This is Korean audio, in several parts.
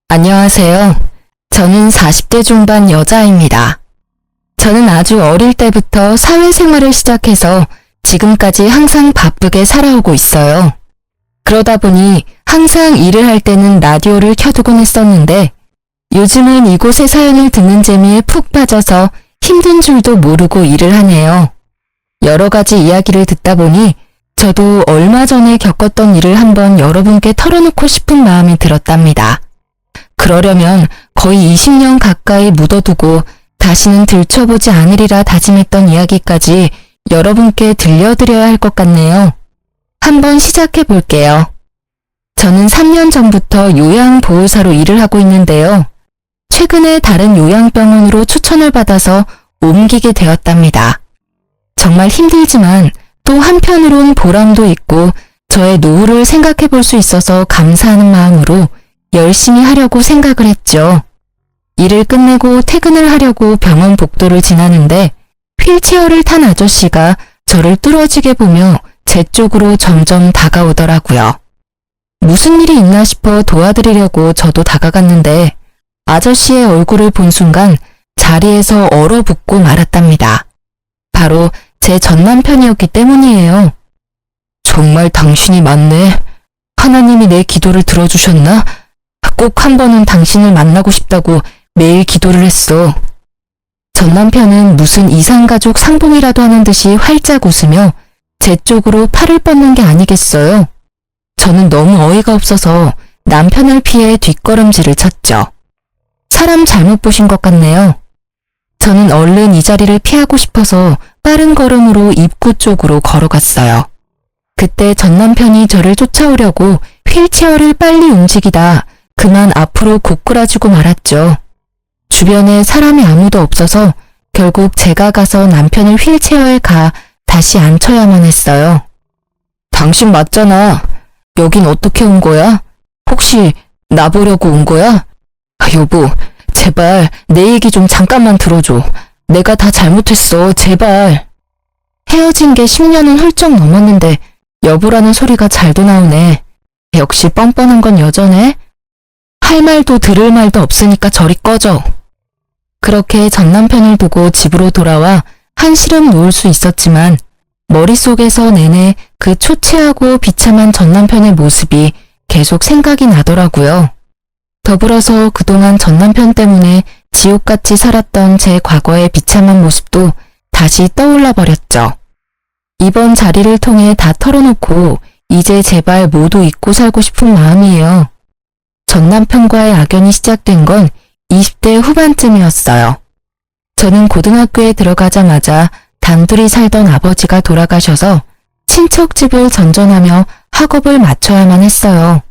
안녕하세요. 저는 40대 중반 여자입니다. 저는 아주 어릴 때부터 사회생활을 시작해서 지금까지 항상 바쁘게 살아오고 있어요. 그러다 보니 항상 일을 할 때는 라디오를 켜두곤 했었는데 요즘은 이곳의 사연을 듣는 재미에 푹 빠져서 힘든 줄도 모르고 일을 하네요. 여러 가지 이야기를 듣다 보니 저도 얼마 전에 겪었던 일을 한번 여러분께 털어놓고 싶은 마음이 들었답니다. 그러려면 거의 20년 가까이 묻어두고 다시는 들춰보지 않으리라 다짐했던 이야기까지 여러분께 들려드려야 할 것 같네요. 한번 시작해 볼게요. 저는 3년 전부터 요양보호사로 일을 하고 있는데요. 최근에 다른 요양병원으로 추천을 받아서 옮기게 되었답니다. 정말 힘들지만 또 한편으론 보람도 있고 저의 노후를 생각해 볼 수 있어서 감사하는 마음으로 열심히 하려고 생각을 했죠. 일을 끝내고 퇴근을 하려고 병원 복도를 지나는데 휠체어를 탄 아저씨가 저를 뚫어지게 보며 제 쪽으로 점점 다가오더라고요. 무슨 일이 있나 싶어 도와드리려고 저도 다가갔는데 아저씨의 얼굴을 본 순간 자리에서 얼어붙고 말았답니다. 바로 제 전 남편이었기 때문이에요. 정말 당신이 맞네. 하나님이 내 기도를 들어주셨나? 꼭 한 번은 당신을 만나고 싶다고 매일 기도를 했어. 전 남편은 무슨 이산가족 상봉이라도 하는 듯이 활짝 웃으며 제 쪽으로 팔을 뻗는 게 아니겠어요. 저는 너무 어이가 없어서 남편을 피해 뒷걸음질을 쳤죠. 사람 잘못 보신 것 같네요. 저는 얼른 이 자리를 피하고 싶어서 빠른 걸음으로 입구 쪽으로 걸어갔어요. 그때 전 남편이 저를 쫓아오려고 휠체어를 빨리 움직이다 그만 앞으로 고꾸라지고 말았죠. 주변에 사람이 아무도 없어서 결국 제가 가서 남편을 휠체어에 가 다시 앉혀야만 했어요. 당신 맞잖아. 여긴 어떻게 온 거야? 혹시 나 보려고 온 거야? 여보, 제발 내 얘기 좀 잠깐만 들어줘. 내가 다 잘못했어. 제발. 헤어진 게 10년은 훌쩍 넘었는데 여보라는 소리가 잘도 나오네. 역시 뻔뻔한 건 여전해. 할 말도 들을 말도 없으니까 저리 꺼져. 그렇게 전 남편을 두고 집으로 돌아와 한시름 놓을 수 있었지만 머릿속에서 내내 그 초췌하고 비참한 전 남편의 모습이 계속 생각이 나더라고요. 더불어서 그동안 전 남편 때문에 지옥같이 살았던 제 과거의 비참한 모습도 다시 떠올라 버렸죠. 이번 자리를 통해 다 털어놓고 이제 제발 모두 잊고 살고 싶은 마음이에요. 전 남편과의 악연이 시작된 건 20대 후반쯤이었어요. 저는 고등학교에 들어가자마자 단둘이 살던 아버지가 돌아가셔서 친척집을 전전하며 학업을 마쳐야만 했어요.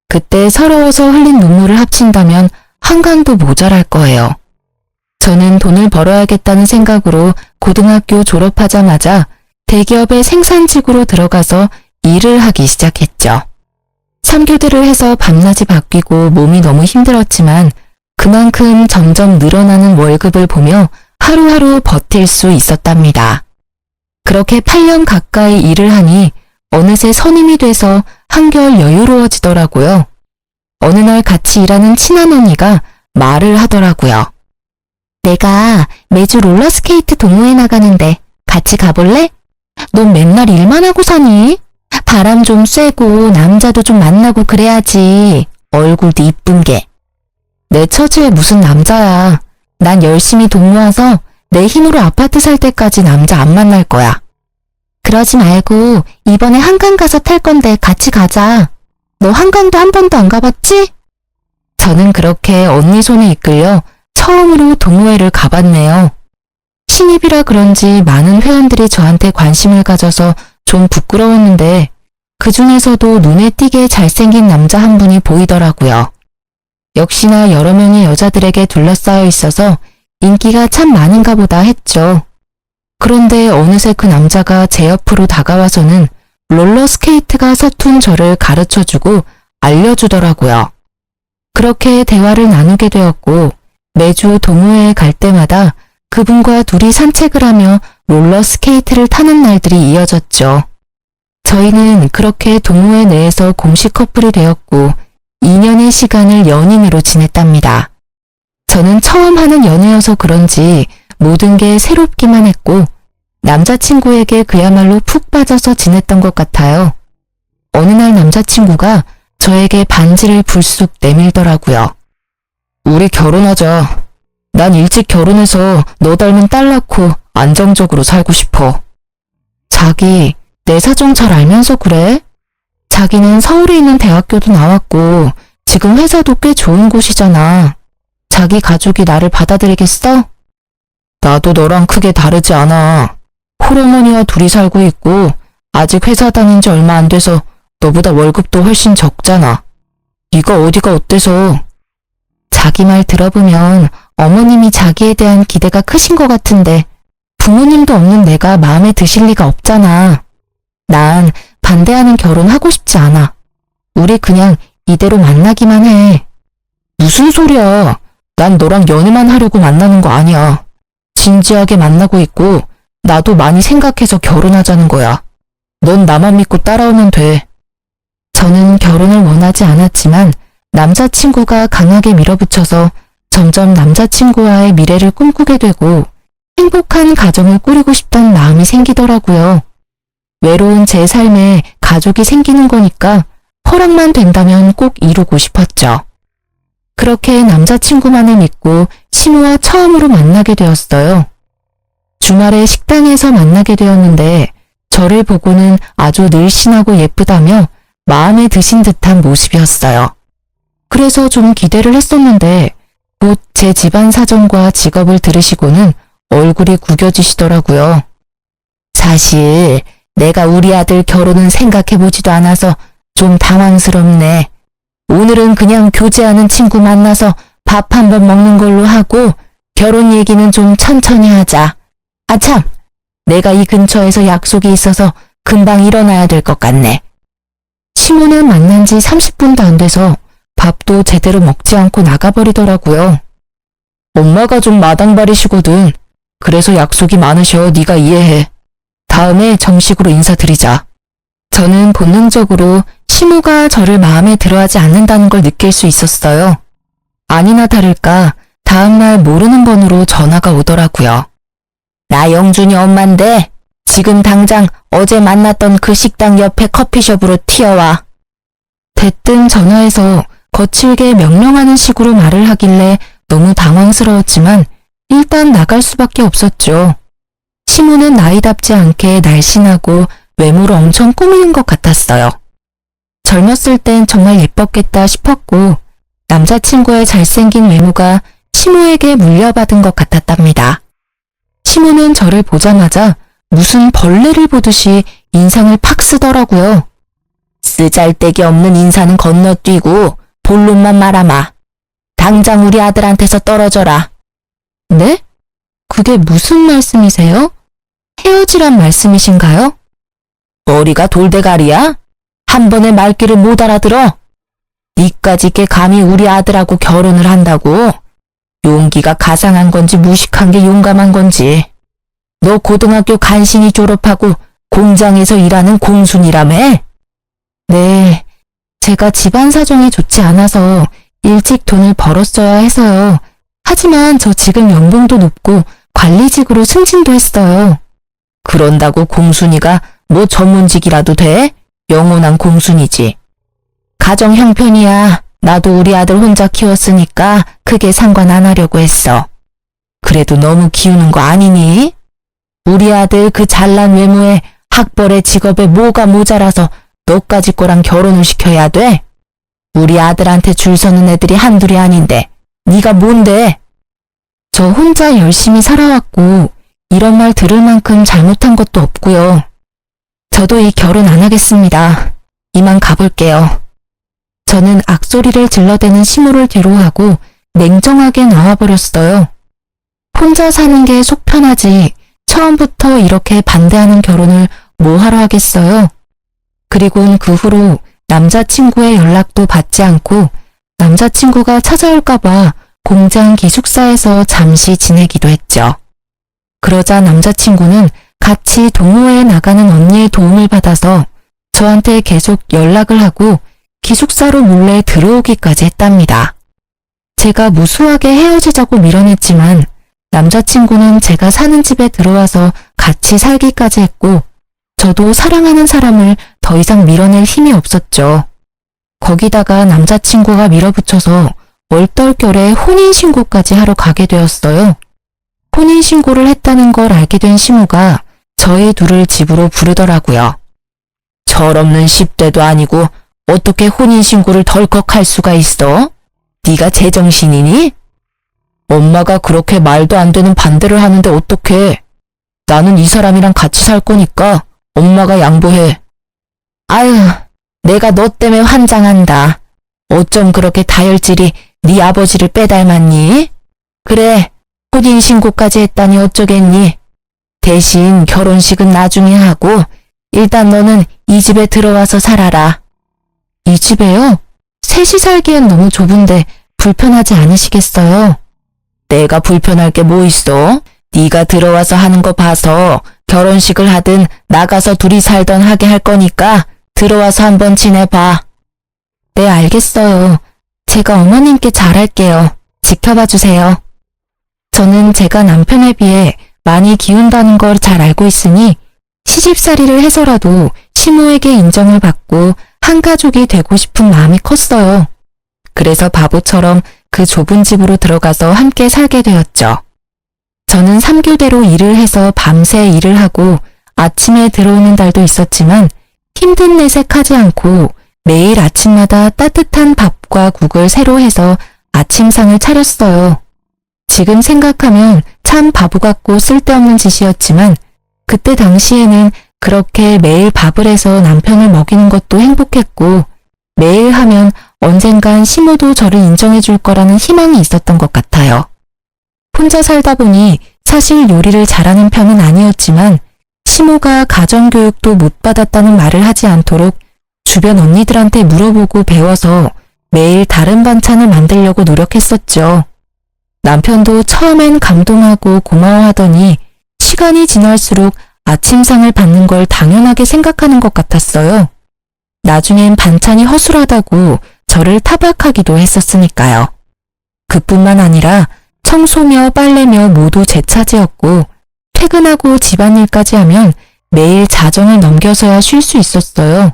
그때 서러워서 흘린 눈물을 합친다면 한강도 모자랄 거예요. 저는 돈을 벌어야겠다는 생각으로 고등학교 졸업하자마자 대기업의 생산직으로 들어가서 일을 하기 시작했죠. 3교대를 해서 밤낮이 바뀌고 몸이 너무 힘들었지만 그만큼 점점 늘어나는 월급을 보며 하루하루 버틸 수 있었답니다. 그렇게 8년 가까이 일을 하니 어느새 선임이 돼서 한결 여유로워지더라고요. 어느 날 같이 일하는 친한 언니가 말을 하더라고요. 내가 매주 롤러스케이트 동호회 나가는데 같이 가볼래? 넌 맨날 일만 하고 사니? 바람 좀 쐬고 남자도 좀 만나고 그래야지. 얼굴도 이쁜 게. 내 처지에 무슨 남자야. 난 열심히 돈 모아서 내 힘으로 아파트 살 때까지 남자 안 만날 거야. 그러지 말고 이번에 한강 가서 탈 건데 같이 가자. 너 한강도 한 번도 안 가봤지? 저는 그렇게 언니 손에 이끌려 처음으로 동호회를 가봤네요. 신입이라 그런지 많은 회원들이 저한테 관심을 가져서 좀 부끄러웠는데 그 중에서도 눈에 띄게 잘생긴 남자 한 분이 보이더라고요. 역시나 여러 명의 여자들에게 둘러싸여 있어서 인기가 참 많은가 보다 했죠. 그런데 어느새 그 남자가 제 옆으로 다가와서는 롤러스케이트가 서툰 저를 가르쳐주고 알려주더라고요. 그렇게 대화를 나누게 되었고 매주 동호회에 갈 때마다 그분과 둘이 산책을 하며 롤러스케이트를 타는 날들이 이어졌죠. 저희는 그렇게 동호회 내에서 공식 커플이 되었고 2년의 시간을 연인으로 지냈답니다. 저는 처음 하는 연애여서 그런지 모든 게 새롭기만 했고 남자친구에게 그야말로 푹 빠져서 지냈던 것 같아요. 어느 날 남자친구가 저에게 반지를 불쑥 내밀더라고요. 우리 결혼하자. 난 일찍 결혼해서 너 닮은 딸 낳고 안정적으로 살고 싶어. 자기, 내 사정 잘 알면서 그래? 자기는 서울에 있는 대학교도 나왔고 지금 회사도 꽤 좋은 곳이잖아. 자기 가족이 나를 받아들이겠어? 나도 너랑 크게 다르지 않아. 홀어머니와 둘이 살고 있고 아직 회사 다닌 지 얼마 안 돼서 너보다 월급도 훨씬 적잖아. 네가 어디가 어때서? 자기 말 들어보면 어머님이 자기에 대한 기대가 크신 것 같은데 부모님도 없는 내가 마음에 드실 리가 없잖아. 난 반대하는 결혼 하고 싶지 않아. 우리 그냥 이대로 만나기만 해. 무슨 소리야. 난 너랑 연애만 하려고 만나는 거 아니야. 진지하게 만나고 있고 나도 많이 생각해서 결혼하자는 거야. 넌 나만 믿고 따라오면 돼. 저는 결혼을 원하지 않았지만 남자친구가 강하게 밀어붙여서 점점 남자친구와의 미래를 꿈꾸게 되고 행복한 가정을 꾸리고 싶다는 마음이 생기더라고요. 외로운 제 삶에 가족이 생기는 거니까 허락만 된다면 꼭 이루고 싶었죠. 그렇게 남자친구만을 믿고 신우와 처음으로 만나게 되었어요. 주말에 식당에서 만나게 되었는데 저를 보고는 아주 늘씬하고 예쁘다며 마음에 드신 듯한 모습이었어요. 그래서 좀 기대를 했었는데 곧 제 집안 사정과 직업을 들으시고는 얼굴이 구겨지시더라고요. 사실 내가 우리 아들 결혼은 생각해보지도 않아서 좀 당황스럽네. 오늘은 그냥 교제하는 친구 만나서 밥 한번 먹는 걸로 하고 결혼 얘기는 좀 천천히 하자. 아참, 내가 이 근처에서 약속이 있어서 금방 일어나야 될 것 같네. 시모는 만난 지 30분도 안 돼서 밥도 제대로 먹지 않고 나가버리더라고요. 엄마가 좀 마당발이시거든. 그래서 약속이 많으셔. 네가 이해해. 다음에 정식으로 인사드리자. 저는 본능적으로 시모가 저를 마음에 들어하지 않는다는 걸 느낄 수 있었어요. 아니나 다를까 다음날 모르는 번호로 전화가 오더라고요. 나 영준이 엄마인데 지금 당장 어제 만났던 그 식당 옆에 커피숍으로 튀어와. 대뜸 전화해서 거칠게 명령하는 식으로 말을 하길래 너무 당황스러웠지만 일단 나갈 수밖에 없었죠. 시모는 나이답지 않게 날씬하고 외모로 엄청 꾸미는 것 같았어요. 젊었을 땐 정말 예뻤겠다 싶었고 남자친구의 잘생긴 외모가 시모에게 물려받은 것 같았답니다. 시모는 저를 보자마자 무슨 벌레를 보듯이 인상을 팍 쓰더라고요. 쓰잘데기 없는 인사는 건너뛰고 본론만 말아마. 당장 우리 아들한테서 떨어져라. 네? 그게 무슨 말씀이세요? 헤어지란 말씀이신가요? 머리가 돌대가리야? 한 번에 말귀를 못 알아들어? 니까지 게 감히 우리 아들하고 결혼을 한다고? 용기가 가상한 건지 무식한 게 용감한 건지. 너 고등학교 간신히 졸업하고 공장에서 일하는 공순이라며? 네, 제가 집안 사정이 좋지 않아서 일찍 돈을 벌었어야 해서요. 하지만 저 지금 연봉도 높고 관리직으로 승진도 했어요. 그런다고 공순이가 뭐 전문직이라도 돼? 영원한 공순이지. 가정 형편이야. 나도 우리 아들 혼자 키웠으니까 크게 상관 안 하려고 했어. 그래도 너무 키우는 거 아니니? 우리 아들 그 잘난 외모에 학벌에 직업에 뭐가 모자라서 너까지 거랑 결혼을 시켜야 돼? 우리 아들한테 줄 서는 애들이 한둘이 아닌데 네가 뭔데? 저 혼자 열심히 살아왔고 이런 말 들을 만큼 잘못한 것도 없고요. 저도 이 결혼 안 하겠습니다. 이만 가볼게요. 저는 악소리를 질러대는 시모를 뒤로하고 냉정하게 나와버렸어요. 혼자 사는 게 속 편하지 처음부터 이렇게 반대하는 결혼을 뭐하러 하겠어요. 그리고는 그 후로 남자친구의 연락도 받지 않고 남자친구가 찾아올까봐 공장 기숙사에서 잠시 지내기도 했죠. 그러자 남자친구는 같이 동호회에 나가는 언니의 도움을 받아서 저한테 계속 연락을 하고 기숙사로 몰래 들어오기까지 했답니다. 제가 무수하게 헤어지자고 밀어냈지만 남자친구는 제가 사는 집에 들어와서 같이 살기까지 했고 저도 사랑하는 사람을 더 이상 밀어낼 힘이 없었죠. 거기다가 남자친구가 밀어붙여서 얼떨결에 혼인신고까지 하러 가게 되었어요. 혼인신고를 했다는 걸 알게 된 시모가 저희 둘을 집으로 부르더라고요. 철없는 10대도 아니고 어떻게 혼인신고를 덜컥 할 수가 있어? 네가 제정신이니? 엄마가 그렇게 말도 안 되는 반대를 하는데 어떡해? 나는 이 사람이랑 같이 살 거니까 엄마가 양보해. 아유, 내가 너 때문에 환장한다. 어쩜 그렇게 다혈질이 네 아버지를 빼닮았니? 그래, 혼인신고까지 했다니 어쩌겠니? 대신 결혼식은 나중에 하고 일단 너는 이 집에 들어와서 살아라. 이 집에요? 셋이 살기엔 너무 좁은데 불편하지 않으시겠어요? 내가 불편할 게 뭐 있어? 네가 들어와서 하는 거 봐서 결혼식을 하든 나가서 둘이 살던 하게 할 거니까 들어와서 한번 지내봐. 네, 알겠어요. 제가 어머님께 잘할게요. 지켜봐 주세요. 저는 제가 남편에 비해 많이 기운다는 걸 잘 알고 있으니 시집살이를 해서라도 시모에게 인정을 받고 한 가족이 되고 싶은 마음이 컸어요. 그래서 바보처럼 그 좁은 집으로 들어가서 함께 살게 되었죠. 저는 3교대로 일을 해서 밤새 일을 하고 아침에 들어오는 달도 있었지만 힘든 내색하지 않고 매일 아침마다 따뜻한 밥과 국을 새로 해서 아침상을 차렸어요. 지금 생각하면 참 바보 같고 쓸데없는 짓이었지만 그때 당시에는 그렇게 매일 밥을 해서 남편을 먹이는 것도 행복했고 매일 하면 언젠간 시모도 저를 인정해 줄 거라는 희망이 있었던 것 같아요. 혼자 살다 보니 사실 요리를 잘하는 편은 아니었지만 시모가 가정교육도 못 받았다는 말을 하지 않도록 주변 언니들한테 물어보고 배워서 매일 다른 반찬을 만들려고 노력했었죠. 남편도 처음엔 감동하고 고마워하더니 시간이 지날수록 아침상을 받는 걸 당연하게 생각하는 것 같았어요. 나중엔 반찬이 허술하다고 저를 타박하기도 했었으니까요. 그뿐만 아니라 청소며 빨래며 모두 제 차지였고 퇴근하고 집안일까지 하면 매일 자정을 넘겨서야 쉴 수 있었어요.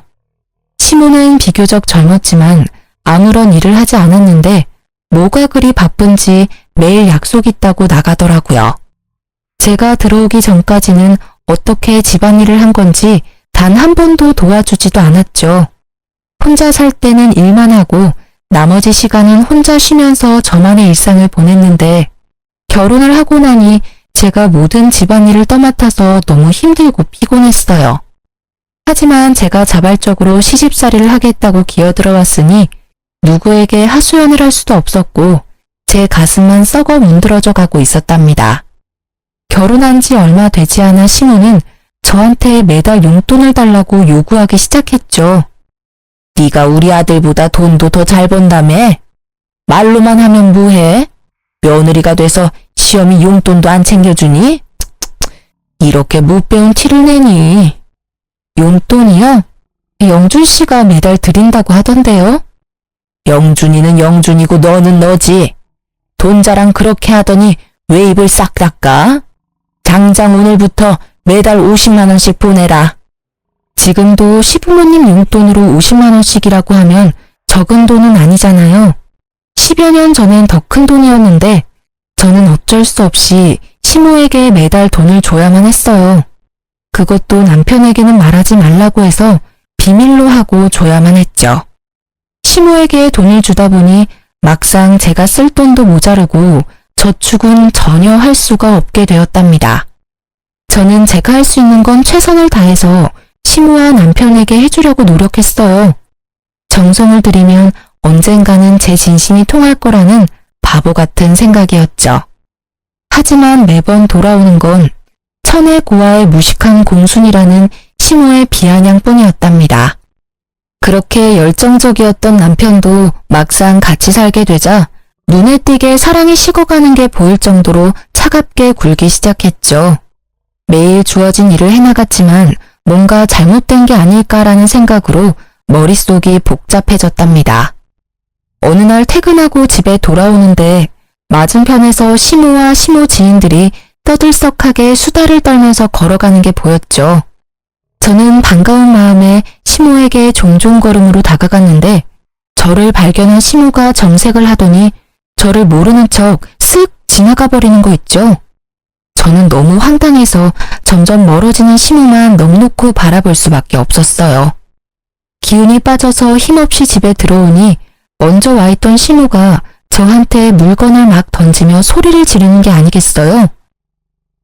시모는 비교적 젊었지만 아무런 일을 하지 않았는데 뭐가 그리 바쁜지 매일 약속 있다고 나가더라고요. 제가 들어오기 전까지는 어떻게 집안일을 한 건지 단 한 번도 도와주지도 않았죠. 혼자 살 때는 일만 하고 나머지 시간은 혼자 쉬면서 저만의 일상을 보냈는데 결혼을 하고 나니 제가 모든 집안일을 떠맡아서 너무 힘들고 피곤했어요. 하지만 제가 자발적으로 시집살이를 하겠다고 기어들어왔으니 누구에게 하소연을 할 수도 없었고 제 가슴만 썩어 문드러져 가고 있었답니다. 결혼한 지 얼마 되지 않아 시모는 저한테 매달 용돈을 달라고 요구하기 시작했죠. 네가 우리 아들보다 돈도 더 잘 번다며? 말로만 하면 뭐해? 며느리가 돼서 시험이 용돈도 안 챙겨주니? 이렇게 못 배운 티를 내니? 용돈이요? 영준 씨가 매달 드린다고 하던데요? 영준이는 영준이고 너는 너지. 돈 자랑 그렇게 하더니 왜 입을 싹 닦아? 당장 오늘부터 매달 50만 원씩 보내라. 지금도 시부모님 용돈으로 50만 원씩이라고 하면 적은 돈은 아니잖아요. 10여 년 전엔 더 큰 돈이었는데 저는 어쩔 수 없이 시모에게 매달 돈을 줘야만 했어요. 그것도 남편에게는 말하지 말라고 해서 비밀로 하고 줘야만 했죠. 시모에게 돈을 주다 보니 막상 제가 쓸 돈도 모자르고 저축은 전혀 할 수가 없게 되었답니다. 저는 제가 할 수 있는 건 최선을 다해서 시모와 남편에게 해주려고 노력했어요. 정성을 들이면 언젠가는 제 진심이 통할 거라는 바보 같은 생각이었죠. 하지만 매번 돌아오는 건 천의 고아의 무식한 공순이라는 시모의 비아냥뿐이었답니다. 그렇게 열정적이었던 남편도 막상 같이 살게 되자 눈에 띄게 사랑이 식어가는 게 보일 정도로 차갑게 굴기 시작했죠. 매일 주어진 일을 해나갔지만 뭔가 잘못된 게 아닐까라는 생각으로 머릿속이 복잡해졌답니다. 어느 날 퇴근하고 집에 돌아오는데 맞은편에서 시모와 시모 지인들이 떠들썩하게 수다를 떨면서 걸어가는 게 보였죠. 저는 반가운 마음에 시모에게 종종 걸음으로 다가갔는데 저를 발견한 시모가 정색을 하더니 저를 모르는 척 쓱 지나가 버리는 거 있죠. 저는 너무 황당해서 점점 멀어지는 시모만 넋놓고 바라볼 수밖에 없었어요. 기운이 빠져서 힘없이 집에 들어오니 먼저 와 있던 시모가 저한테 물건을 막 던지며 소리를 지르는 게 아니겠어요?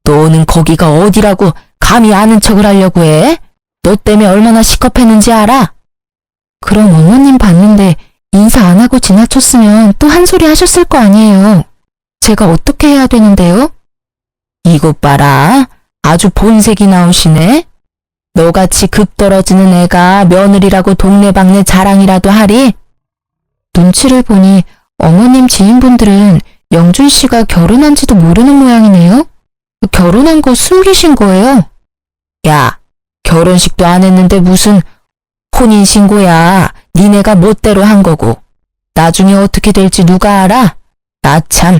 너는 거기가 어디라고 감히 아는 척을 하려고 해? 너 때문에 얼마나 시겁했는지 알아? 그럼 어머님 봤는데 인사 안 하고 지나쳤으면 또 한 소리 하셨을 거 아니에요. 제가 어떻게 해야 되는데요? 이것 봐라. 아주 본색이 나오시네. 너같이 급 떨어지는 애가 며느리라고 동네방네 자랑이라도 하리? 눈치를 보니 어머님 지인분들은 영준 씨가 결혼한 지도 모르는 모양이네요. 결혼한 거 숨기신 거예요? 야, 결혼식도 안 했는데 무슨 혼인신고야. 니네가 멋대로 한 거고. 나중에 어떻게 될지 누가 알아? 나 참,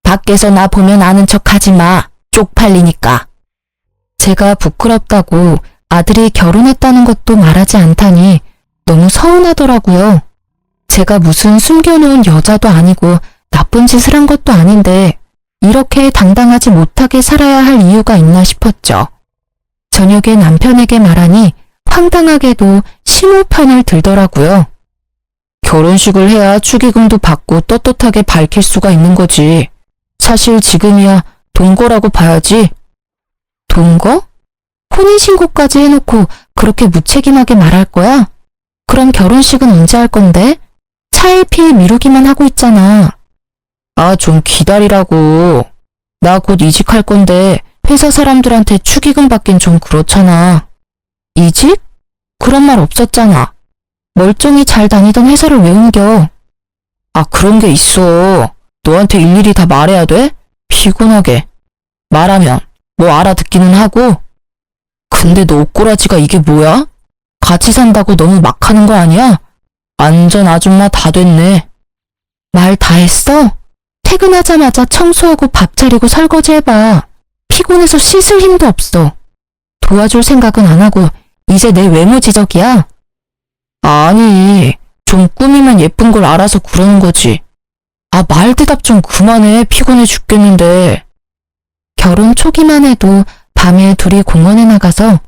밖에서 나 보면 아는 척 하지 마. 쪽팔리니까. 제가 부끄럽다고 아들이 결혼했다는 것도 말하지 않다니 너무 서운하더라고요. 제가 무슨 숨겨놓은 여자도 아니고 나쁜 짓을 한 것도 아닌데 이렇게 당당하지 못하게 살아야 할 이유가 있나 싶었죠. 저녁에 남편에게 말하니 황당하게도 시모 편을 들더라고요. 결혼식을 해야 축의금도 받고 떳떳하게 밝힐 수가 있는 거지. 사실 지금이야 동거라고 봐야지. 동거? 혼인신고까지 해놓고 그렇게 무책임하게 말할 거야? 그럼 결혼식은 언제 할 건데? 차일피일 미루기만 하고 있잖아. 아, 좀 기다리라고. 나 곧 이직할 건데 회사 사람들한테 축의금 받긴 좀 그렇잖아. 이직? 그런 말 없었잖아. 멀쩡히 잘 다니던 회사를 왜 옮겨? 아, 그런 게 있어. 너한테 일일이 다 말해야 돼? 피곤하게. 말하면 뭐 알아듣기는 하고. 근데 너 옷꼬라지가 이게 뭐야? 같이 산다고 너무 막 하는 거 아니야? 완전 아줌마 다 됐네. 말 다 했어? 퇴근하자마자 청소하고 밥 차리고 설거지 해봐. 피곤해서 씻을 힘도 없어. 도와줄 생각은 안 하고 이제 내 외모 지적이야? 아니, 좀 꾸미면 예쁜 걸 알아서 그러는 거지. 아, 말 대답 좀 그만해. 피곤해 죽겠는데. 결혼 초기만 해도 밤에 둘이 공원에 나가서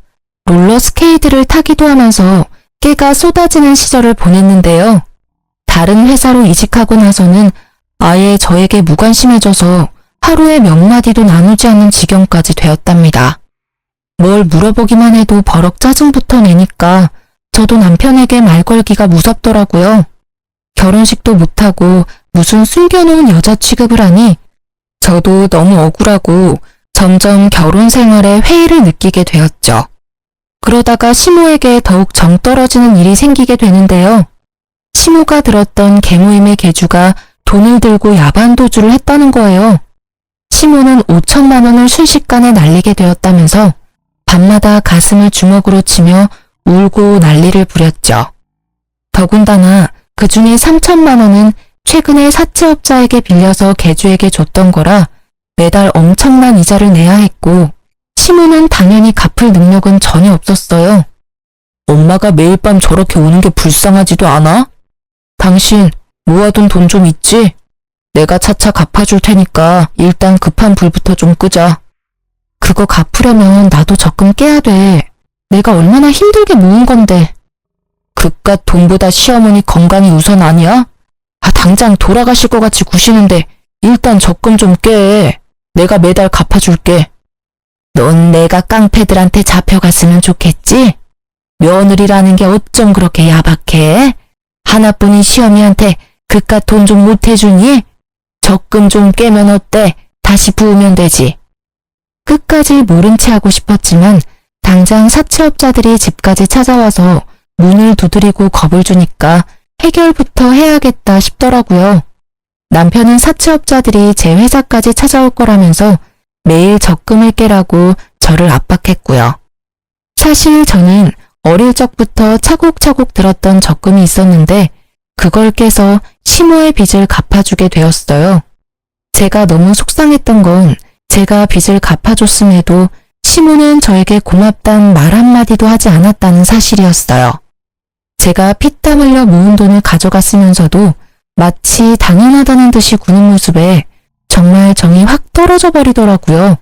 롤러스케이트를 타기도 하면서 깨가 쏟아지는 시절을 보냈는데요. 다른 회사로 이직하고 나서는 아예 저에게 무관심해져서 하루에 몇 마디도 나누지 않는 지경까지 되었답니다. 뭘 물어보기만 해도 버럭 짜증부터 내니까 저도 남편에게 말 걸기가 무섭더라고요. 결혼식도 못하고 무슨 숨겨놓은 여자 취급을 하니 저도 너무 억울하고 점점 결혼 생활에 회의를 느끼게 되었죠. 그러다가 시모에게 더욱 정 떨어지는 일이 생기게 되는데요. 시모가 들었던 개모임의 계주가 돈을 들고 야반도주를 했다는 거예요. 시모는 5천만 원을 순식간에 날리게 되었다면서 밤마다 가슴을 주먹으로 치며 울고 난리를 부렸죠. 더군다나 그 중에 3천만 원은 최근에 사채업자에게 빌려서 계주에게 줬던 거라 매달 엄청난 이자를 내야 했고 시모는 당연히 갚을 능력은 전혀 없었어요. 엄마가 매일 밤 저렇게 우는 게 불쌍하지도 않아? 당신 모아둔 돈 좀 있지? 내가 차차 갚아줄 테니까 일단 급한 불부터 좀 끄자. 그거 갚으려면 나도 적금 깨야 돼. 내가 얼마나 힘들게 모은 건데. 그깟 돈보다 시어머니 건강이 우선 아니야? 아, 당장 돌아가실 것 같이 구시는데 일단 적금 좀 깨. 내가 매달 갚아줄게. 넌 내가 깡패들한테 잡혀갔으면 좋겠지? 며느리라는 게 어쩜 그렇게 야박해? 하나뿐인 시어미한테 그깟 돈 좀 못 해주니? 적금 좀 깨면 어때? 다시 부으면 되지. 끝까지 모른 체 하고 싶었지만 당장 사채업자들이 집까지 찾아와서 문을 두드리고 겁을 주니까 해결부터 해야겠다 싶더라고요. 남편은 사채업자들이 제 회사까지 찾아올 거라면서 매일 적금을 깨라고 저를 압박했고요. 사실 저는 어릴 적부터 차곡차곡 들었던 적금이 있었는데 그걸 깨서 시모의 빚을 갚아주게 되었어요. 제가 너무 속상했던 건 제가 빚을 갚아줬음에도 시모는 저에게 고맙단 말 한마디도 하지 않았다는 사실이었어요. 제가 피땀 흘려 모은 돈을 가져갔으면서도 마치 당연하다는 듯이 구는 모습에 정말 정이 확 떨어져 버리더라고요.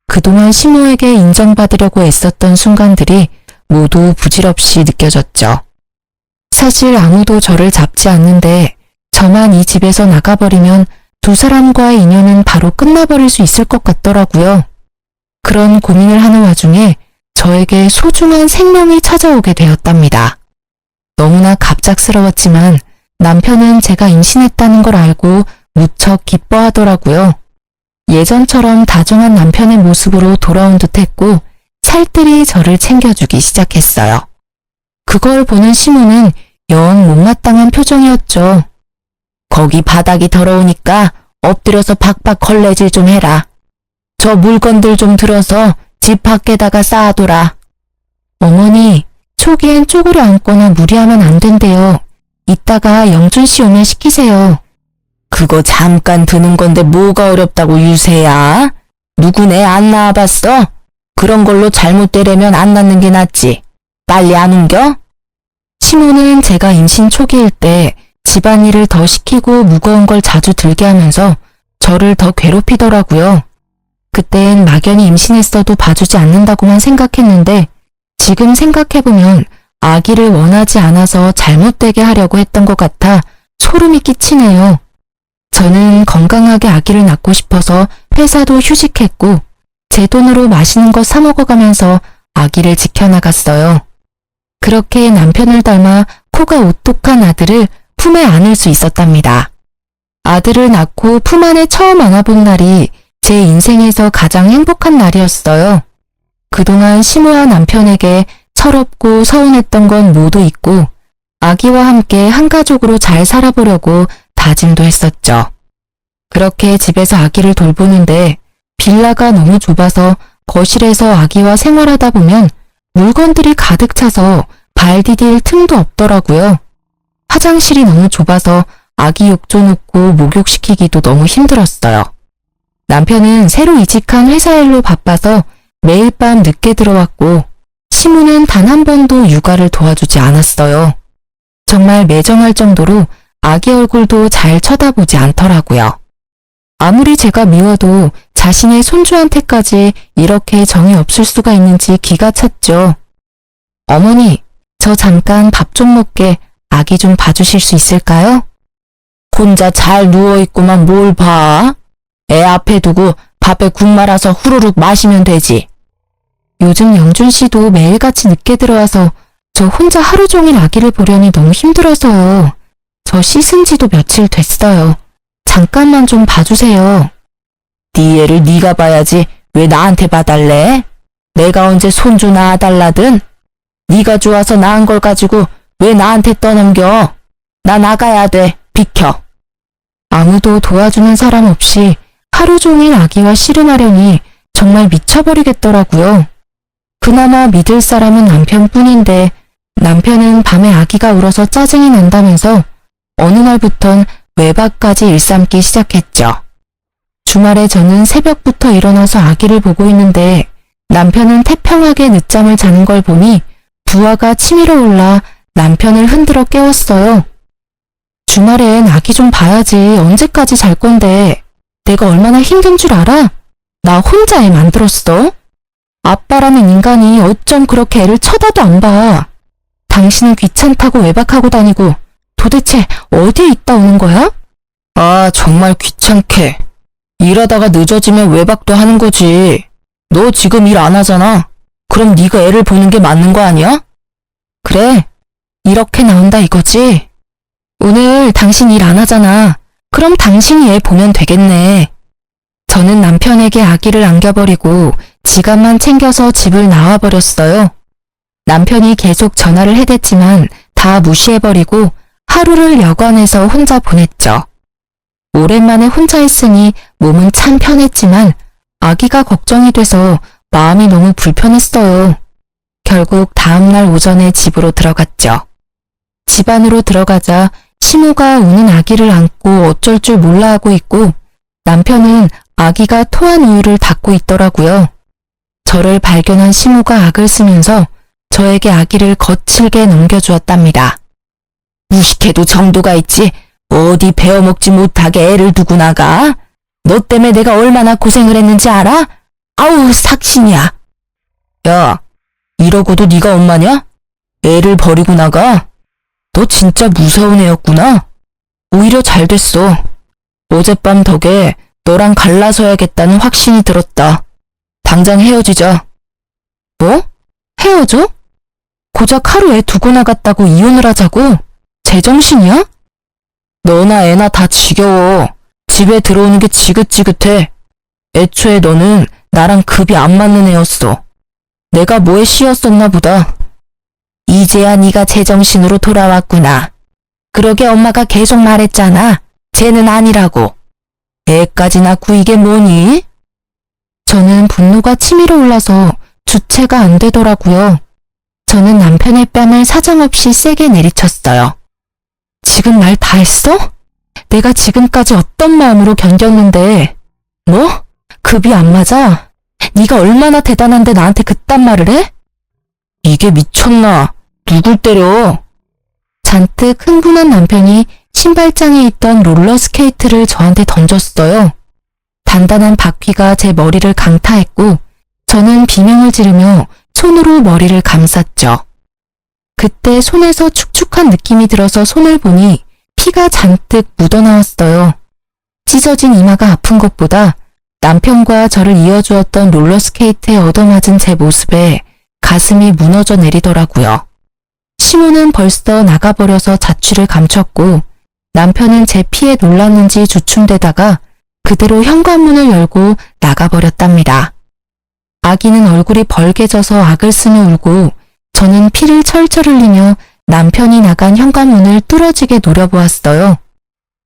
그동안 시모에게 인정받으려고 애썼던 순간들이 모두 부질없이 느껴졌죠. 사실 아무도 저를 잡지 않는데 저만 이 집에서 나가버리면 두 사람과의 인연은 바로 끝나버릴 수 있을 것 같더라고요. 그런 고민을 하는 와중에 저에게 소중한 생명이 찾아오게 되었답니다. 너무나 갑작스러웠지만 남편은 제가 임신했다는 걸 알고 무척 기뻐하더라고요. 예전처럼 다정한 남편의 모습으로 돌아온 듯했고 살뜰히 저를 챙겨주기 시작했어요. 그걸 보는 시모는 영 못마땅한 표정이었죠. 거기 바닥이 더러우니까 엎드려서 박박 걸레질 좀 해라. 저 물건들 좀 들어서 집 밖에다가 쌓아둬라. 어머니, 초기엔 쪼그려 앉거나 무리하면 안 된대요. 이따가 영준 씨 오면 시키세요. 그거 잠깐 드는 건데 뭐가 어렵다고 유세야? 누구네 안 낳아봤어? 그런 걸로 잘못되려면 안 낳는 게 낫지. 빨리 안 옮겨? 시모는 제가 임신 초기일 때 집안일을 더 시키고 무거운 걸 자주 들게 하면서 저를 더 괴롭히더라고요. 그땐 막연히 임신했어도 봐주지 않는다고만 생각했는데 지금 생각해보면 아기를 원하지 않아서 잘못되게 하려고 했던 것 같아 소름이 끼치네요. 저는 건강하게 아기를 낳고 싶어서 회사도 휴직했고 제 돈으로 맛있는 거 사 먹어가면서 아기를 지켜나갔어요. 그렇게 남편을 닮아 코가 오똑한 아들을 품에 안을 수 있었답니다. 아들을 낳고 품 안에 처음 안아본 날이 제 인생에서 가장 행복한 날이었어요. 그동안 시모와 남편에게 철없고 서운했던 건 모두 잊고 아기와 함께 한 가족으로 잘 살아보려고 다짐도 했었죠. 그렇게 집에서 아기를 돌보는데 빌라가 너무 좁아서 거실에서 아기와 생활하다 보면 물건들이 가득 차서 발 디딜 틈도 없더라고요. 화장실이 너무 좁아서 아기 욕조 놓고 목욕시키기도 너무 힘들었어요. 남편은 새로 이직한 회사 일로 바빠서 매일 밤 늦게 들어왔고 시모는 단 한 번도 육아를 도와주지 않았어요. 정말 매정할 정도로 아기 얼굴도 잘 쳐다보지 않더라고요. 아무리 제가 미워도 자신의 손주한테까지 이렇게 정이 없을 수가 있는지 기가 찼죠. 어머니, 저 잠깐 밥 좀 먹게 아기 좀 봐주실 수 있을까요? 혼자 잘 누워있고만 뭘 봐? 애 앞에 두고 밥에 국 말아서 후루룩 마시면 되지. 요즘 영준 씨도 매일같이 늦게 들어와서 저 혼자 하루 종일 아기를 보려니 너무 힘들어서요. 저 씻은 지도 며칠 됐어요. 잠깐만 좀 봐주세요. 네 애를 네가 봐야지 왜 나한테 봐달래? 내가 언제 손주 낳아달라든? 네가 좋아서 낳은 걸 가지고 왜 나한테 떠넘겨? 나 나가야 돼. 비켜. 아무도 도와주는 사람 없이 하루 종일 아기와 씨름하려니 정말 미쳐버리겠더라고요. 그나마 믿을 사람은 남편뿐인데 남편은 밤에 아기가 울어서 짜증이 난다면서 어느 날부턴 외박까지 일삼기 시작했죠. 주말에 저는 새벽부터 일어나서 아기를 보고 있는데 남편은 태평하게 늦잠을 자는 걸 보니 부하가 치밀어 올라 남편을 흔들어 깨웠어요. 주말엔 아기 좀 봐야지 언제까지 잘 건데 내가 얼마나 힘든 줄 알아? 나 혼자 애 만들었어? 아빠라는 인간이 어쩜 그렇게 애를 쳐다도 안 봐. 당신은 귀찮다고 외박하고 다니고 도대체 어디에 있다 오는 거야? 아, 정말 귀찮게. 일하다가 늦어지면 외박도 하는 거지. 너 지금 일 안 하잖아. 그럼 네가 애를 보는 게 맞는 거 아니야? 그래, 이렇게 나온다 이거지. 오늘 당신 일 안 하잖아. 그럼 당신이 애 보면 되겠네. 저는 남편에게 아기를 안겨버리고 지갑만 챙겨서 집을 나와버렸어요. 남편이 계속 전화를 해댔지만 다 무시해버리고 하루를 여관에서 혼자 보냈죠. 오랜만에 혼자 있으니 몸은 참 편했지만 아기가 걱정이 돼서 마음이 너무 불편했어요. 결국 다음날 오전에 집으로 들어갔죠. 집 안으로 들어가자 시모가 우는 아기를 안고 어쩔 줄 몰라 하고 있고 남편은 아기가 토한 우유를 닦고 있더라고요. 저를 발견한 시모가 악을 쓰면서 저에게 아기를 거칠게 넘겨주었답니다. 무식해도 정도가 있지. 어디 베어먹지 못하게 애를 두고 나가? 너 때문에 내가 얼마나 고생을 했는지 알아? 아우 삭신이야. 야, 이러고도 네가 엄마냐? 애를 버리고 나가? 너 진짜 무서운 애였구나. 오히려 잘 됐어. 어젯밤 덕에 너랑 갈라서야겠다는 확신이 들었다. 당장 헤어지자. 뭐? 헤어져? 고작 하루 애 두고 나갔다고 이혼을 하자고? 제정신이야? 너나 애나 다 지겨워. 집에 들어오는 게 지긋지긋해. 애초에 너는 나랑 급이 안 맞는 애였어. 내가 뭐에 씌었었나 보다. 이제야 네가 제정신으로 돌아왔구나. 그러게 엄마가 계속 말했잖아. 쟤는 아니라고. 애까지 낳고 이게 뭐니? 저는 분노가 치밀어 올라서 주체가 안 되더라고요. 저는 남편의 뺨을 사정없이 세게 내리쳤어요. 지금 말 다 했어? 내가 지금까지 어떤 마음으로 견뎠는데. 뭐? 급이 안 맞아? 네가 얼마나 대단한데 나한테 그딴 말을 해? 이게 미쳤나? 누굴 때려? 잔뜩 흥분한 남편이 신발장에 있던 롤러스케이트를 저한테 던졌어요. 단단한 바퀴가 제 머리를 강타했고 저는 비명을 지르며 손으로 머리를 감쌌죠. 그때 손에서 축축한 느낌이 들어서 손을 보니 피가 잔뜩 묻어나왔어요. 찢어진 이마가 아픈 것보다 남편과 저를 이어주었던 롤러스케이트에 얻어맞은 제 모습에 가슴이 무너져 내리더라고요. 시모는 벌써 나가버려서 자취를 감췄고 남편은 제 피에 놀랐는지 주춤대다가 그대로 현관문을 열고 나가버렸답니다. 아기는 얼굴이 벌개져서 악을 쓰며 울고 저는 피를 철철 흘리며 남편이 나간 현관문을 뚫어지게 노려보았어요.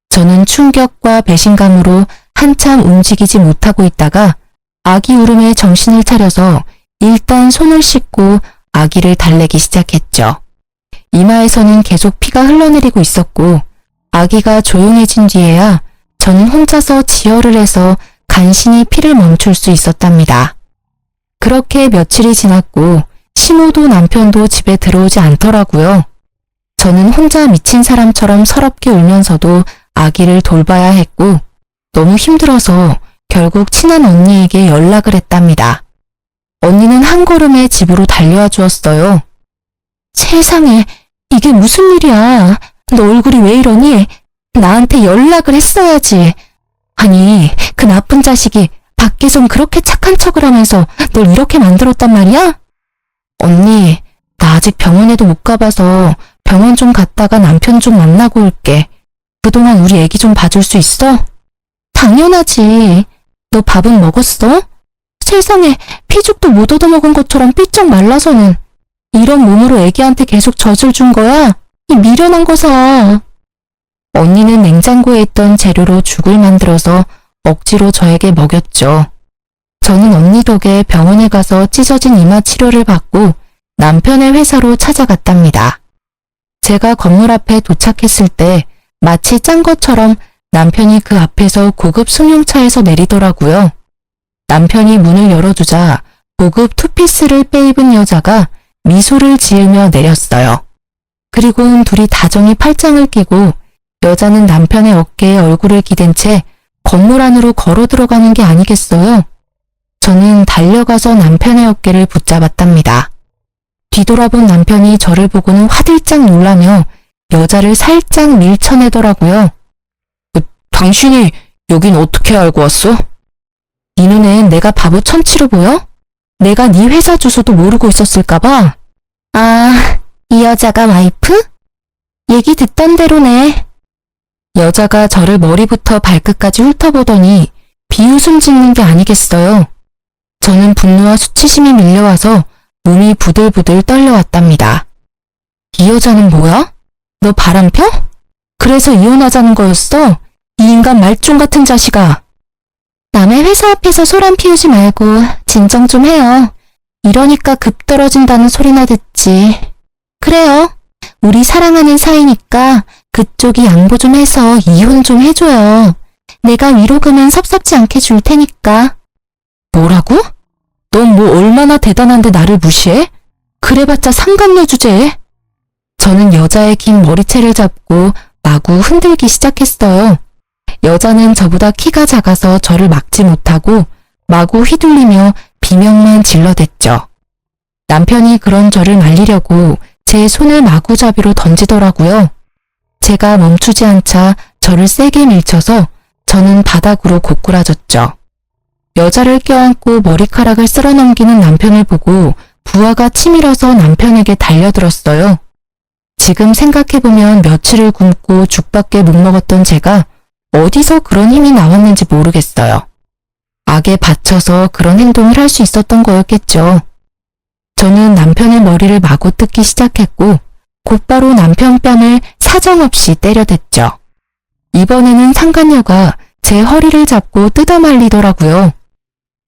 저는 충격과 배신감으로 한참 움직이지 못하고 있다가 아기 울음에 정신을 차려서 일단 손을 씻고 아기를 달래기 시작했죠. 이마에서는 계속 피가 흘러내리고 있었고 아기가 조용해진 뒤에야 저는 혼자서 지혈을 해서 간신히 피를 멈출 수 있었답니다. 그렇게 며칠이 지났고 시모도 남편도 집에 들어오지 않더라고요. 저는 혼자 미친 사람처럼 서럽게 울면서도 아기를 돌봐야 했고 너무 힘들어서 결국 친한 언니에게 연락을 했답니다. 언니는 한 걸음에 집으로 달려와 주었어요. 세상에, 이게 무슨 일이야? 너 얼굴이 왜 이러니? 나한테 연락을 했어야지. 아니, 그 나쁜 자식이 밖에선 그렇게 착한 척을 하면서 널 이렇게 만들었단 말이야? 언니, 나 아직 병원에도 못 가봐서 병원 좀 갔다가 남편 좀 만나고 올게. 그동안 우리 애기 좀 봐줄 수 있어? 당연하지. 너 밥은 먹었어? 세상에, 피죽도 못 얻어먹은 것처럼 삐쩍 말라서는. 이런 몸으로 애기한테 계속 젖을 준 거야? 이 미련한 거사. 언니는 냉장고에 있던 재료로 죽을 만들어서 억지로 저에게 먹였죠. 저는 언니 덕에 병원에 가서 찢어진 이마 치료를 받고 남편의 회사로 찾아갔답니다. 제가 건물 앞에 도착했을 때 마치 짠 것처럼 남편이 그 앞에서 고급 승용차에서 내리더라고요. 남편이 문을 열어주자 고급 투피스를 빼입은 여자가 미소를 지으며 내렸어요. 그리고는 둘이 다정히 팔짱을 끼고 여자는 남편의 어깨에 얼굴을 기댄 채 건물 안으로 걸어 들어가는 게 아니겠어요? 저는 달려가서 남편의 어깨를 붙잡았답니다. 뒤돌아본 남편이 저를 보고는 화들짝 놀라며 여자를 살짝 밀쳐내더라고요. 당신이 여긴 어떻게 알고 왔어? 네 눈엔 내가 바보 천치로 보여? 내가 네 회사 주소도 모르고 있었을까봐. 아, 이 여자가 와이프? 얘기 듣던 대로네. 여자가 저를 머리부터 발끝까지 훑어보더니 비웃음 짓는 게 아니겠어요. 저는 분노와 수치심이 밀려와서 몸이 부들부들 떨려왔답니다. 이 여자는 뭐야? 너 바람 펴? 그래서 이혼하자는 거였어? 이 인간 말종 같은 자식아. 남의 회사 앞에서 소란 피우지 말고 진정 좀 해요. 이러니까 급 떨어진다는 소리나 듣지. 그래요. 우리 사랑하는 사이니까 그쪽이 양보 좀 해서 이혼 좀 해줘요. 내가 위로금은 섭섭지 않게 줄 테니까. 뭐라고? 넌 뭐 얼마나 대단한데 나를 무시해? 그래봤자 상간녀 주제에. 저는 여자의 긴 머리채를 잡고 마구 흔들기 시작했어요. 여자는 저보다 키가 작아서 저를 막지 못하고 마구 휘둘리며 비명만 질러댔죠. 남편이 그런 저를 말리려고 제 손을 마구잡이로 던지더라고요. 제가 멈추지 않자 저를 세게 밀쳐서 저는 바닥으로 고꾸라졌죠. 여자를 껴안고 머리카락을 쓸어넘기는 남편을 보고 부하가 치밀어서 남편에게 달려들었어요. 지금 생각해보면 며칠을 굶고 죽밖에 못 먹었던 제가 어디서 그런 힘이 나왔는지 모르겠어요. 악에 받쳐서 그런 행동을 할 수 있었던 거였겠죠. 저는 남편의 머리를 마구 뜯기 시작했고 곧바로 남편 뺨을 사정없이 때려댔죠. 이번에는 상간녀가 제 허리를 잡고 뜯어말리더라고요.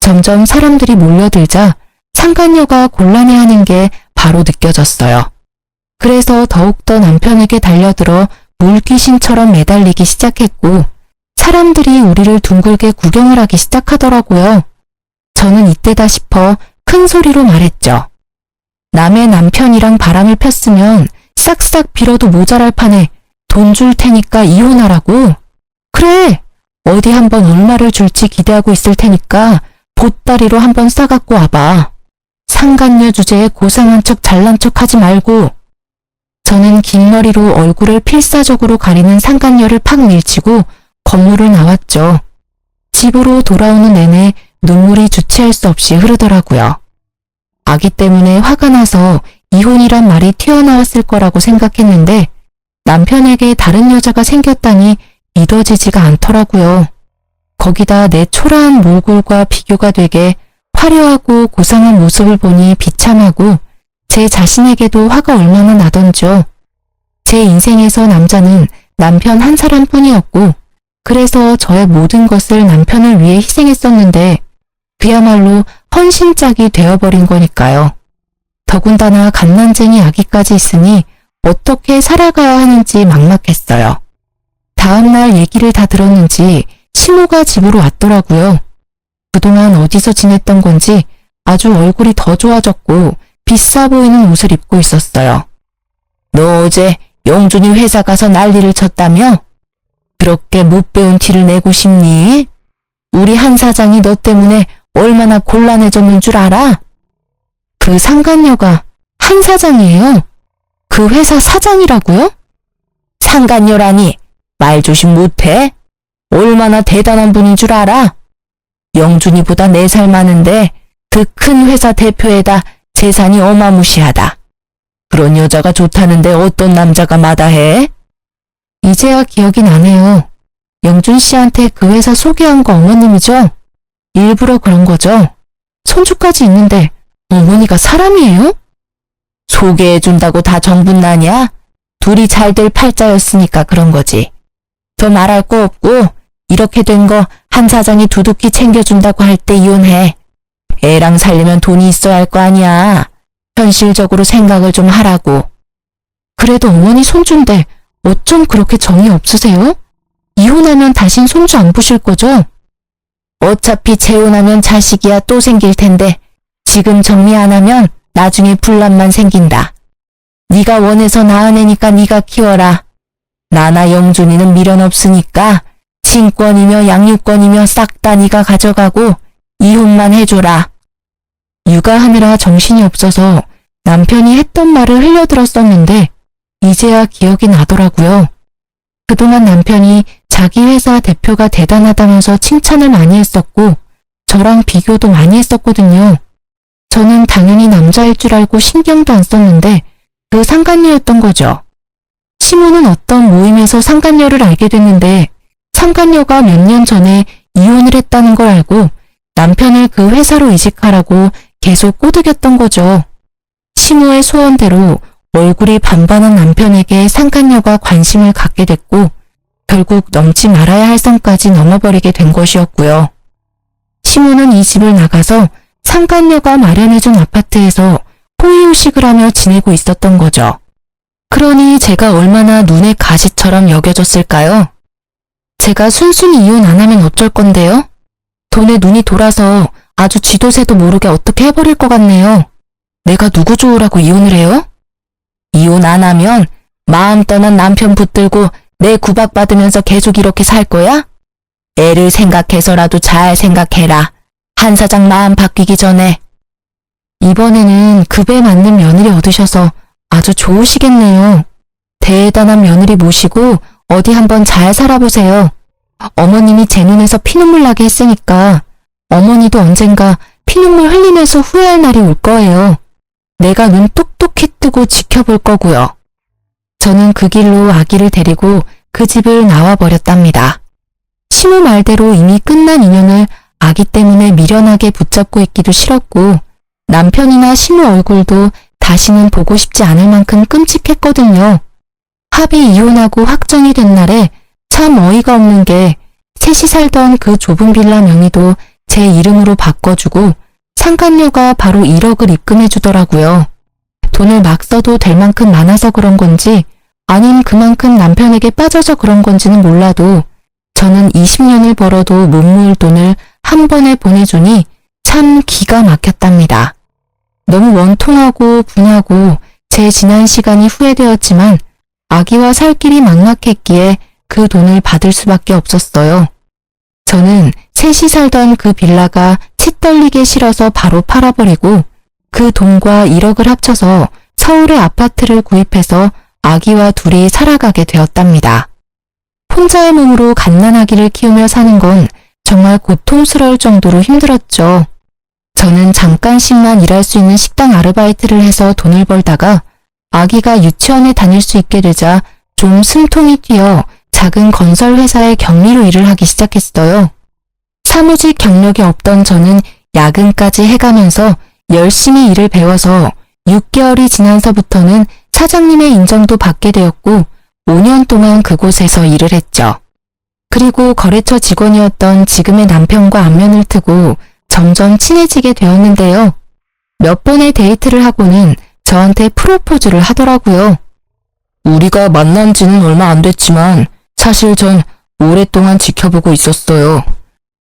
점점 사람들이 몰려들자 상간녀가 곤란해하는 게 바로 느껴졌어요. 그래서 더욱더 남편에게 달려들어 물귀신처럼 매달리기 시작했고 사람들이 우리를 둥글게 구경을 하기 시작하더라고요. 저는 이때다 싶어 큰 소리로 말했죠. 남의 남편이랑 바람을 폈으면 싹싹 빌어도 모자랄 판에 돈 줄 테니까 이혼하라고? 그래! 어디 한번 얼마를 줄지 기대하고 있을 테니까 보따리로 한번 싸갖고 와봐. 상간녀 주제에 고상한 척 잘난 척 하지 말고. 저는 긴 머리로 얼굴을 필사적으로 가리는 상간녀를 팍 밀치고 건물을 나왔죠. 집으로 돌아오는 내내 눈물이 주체할 수 없이 흐르더라고요. 아기 때문에 화가 나서 이혼이란 말이 튀어나왔을 거라고 생각했는데 남편에게 다른 여자가 생겼다니 믿어지지가 않더라고요. 거기다 내 초라한 몰골과 비교가 되게 화려하고 고상한 모습을 보니 비참하고 제 자신에게도 화가 얼마나 나던지요. 제 인생에서 남자는 남편 한 사람뿐이었고 그래서 저의 모든 것을 남편을 위해 희생했었는데 그야말로 헌신짝이 되어버린 거니까요. 더군다나 갓난쟁이 아기까지 있으니 어떻게 살아가야 하는지 막막했어요. 다음날 얘기를 다 들었는지 시모가 집으로 왔더라고요. 그동안 어디서 지냈던 건지 아주 얼굴이 더 좋아졌고 비싸 보이는 옷을 입고 있었어요. 너 어제 영준이 회사 가서 난리를 쳤다며? 그렇게 못 배운 티를 내고 싶니? 우리 한 사장이 너 때문에 얼마나 곤란해졌는 줄 알아? 그 상간녀가 한 사장이에요? 그 회사 사장이라고요? 상간녀라니 말 조심 못해? 얼마나 대단한 분인 줄 알아? 영준이보다 4살 많은데 그 큰 회사 대표에다 재산이 어마무시하다. 그런 여자가 좋다는데 어떤 남자가 마다해? 이제야 기억이 나네요. 영준 씨한테 그 회사 소개한 거 어머님이죠? 일부러 그런 거죠? 손주까지 있는데 어머니가 사람이에요? 소개해준다고 다 정분나냐? 둘이 잘 될 팔자였으니까 그런 거지. 더 말할 거 없고 이렇게 된 거 한 사장이 두둑히 챙겨준다고 할 때 이혼해. 애랑 살려면 돈이 있어야 할 거 아니야. 현실적으로 생각을 좀 하라고. 그래도 어머니 손주인데 어쩜 그렇게 정이 없으세요? 이혼하면 다신 손주 안 보실 거죠? 어차피 재혼하면 자식이야 또 생길 텐데 지금 정리 안 하면 나중에 분란만 생긴다. 네가 원해서 낳은 애니까 네가 키워라. 나나 영준이는 미련 없으니까 친권이며 양육권이며 싹 다 네가 가져가고 이혼만 해줘라. 육아하느라 정신이 없어서 남편이 했던 말을 흘려들었었는데 이제야 기억이 나더라고요. 그동안 남편이 자기 회사 대표가 대단하다면서 칭찬을 많이 했었고 저랑 비교도 많이 했었거든요. 저는 당연히 남자일 줄 알고 신경도 안 썼는데 그 상간녀였던 거죠. 시모는 어떤 모임에서 상간녀를 알게 됐는데 상간녀가 몇 년 전에 이혼을 했다는 걸 알고 남편을 그 회사로 이직하라고 계속 꼬드겼던 거죠. 시모의 소원대로 얼굴이 반반한 남편에게 상간녀가 관심을 갖게 됐고 결국 넘지 말아야 할 선까지 넘어버리게 된 것이었고요. 시모는 이 집을 나가서 상간녀가 마련해준 아파트에서 호의호식을 하며 지내고 있었던 거죠. 그러니 제가 얼마나 눈의 가시처럼 여겨졌을까요? 제가 순순히 이혼 안 하면 어쩔 건데요? 돈에 눈이 돌아서 아주 쥐도 새도 모르게 어떻게 해버릴 것 같네요. 내가 누구 좋으라고 이혼을 해요? 이혼 안 하면 마음 떠난 남편 붙들고 내 구박받으면서 계속 이렇게 살 거야? 애를 생각해서라도 잘 생각해라. 한 사장 마음 바뀌기 전에. 이번에는 급에 맞는 며느리 얻으셔서 아주 좋으시겠네요. 대단한 며느리 모시고 어디 한번 잘 살아보세요. 어머님이 제 눈에서 피눈물 나게 했으니까 어머니도 언젠가 피눈물 흘리면서 후회할 날이 올 거예요. 내가 눈 똑똑히 뜨고 지켜볼 거고요. 저는 그 길로 아기를 데리고 그 집을 나와버렸답니다. 시모 말대로 이미 끝난 인연을 아기 때문에 미련하게 붙잡고 있기도 싫었고 남편이나 시모 얼굴도 다시는 보고 싶지 않을 만큼 끔찍했거든요. 합의 이혼하고 확정이 된 날에 참 어이가 없는 게 셋이 살던 그 좁은 빌라 명의도 제 이름으로 바꿔주고 상간녀가 바로 1억을 입금해주더라고요. 돈을 막 써도 될 만큼 많아서 그런 건지 아님 그만큼 남편에게 빠져서 그런 건지는 몰라도 저는 20년을 벌어도 못 모을 돈을 한 번에 보내주니 참 기가 막혔답니다. 너무 원통하고 분하고 제 지난 시간이 후회되었지만 아기와 살 길이 막막했기에 그 돈을 받을 수밖에 없었어요. 저는 셋이 살던 그 빌라가 치떨리게 싫어서 바로 팔아버리고 그 돈과 1억을 합쳐서 서울의 아파트를 구입해서 아기와 둘이 살아가게 되었답니다. 혼자의 몸으로 갓난아기를 키우며 사는 건 정말 고통스러울 정도로 힘들었죠. 저는 잠깐씩만 일할 수 있는 식당 아르바이트를 해서 돈을 벌다가 아기가 유치원에 다닐 수 있게 되자 좀 숨통이 튀어 작은 건설 회사의 경리로 일을 하기 시작했어요. 사무직 경력이 없던 저는 야근까지 해가면서 열심히 일을 배워서 6개월이 지나서부터는 사장님의 인정도 받게 되었고 5년 동안 그곳에서 일을 했죠. 그리고 거래처 직원이었던 지금의 남편과 안면을 트고 점점 친해지게 되었는데요. 몇 번의 데이트를 하고는 저한테 프로포즈를 하더라고요. 우리가 만난 지는 얼마 안 됐지만 사실 전 오랫동안 지켜보고 있었어요.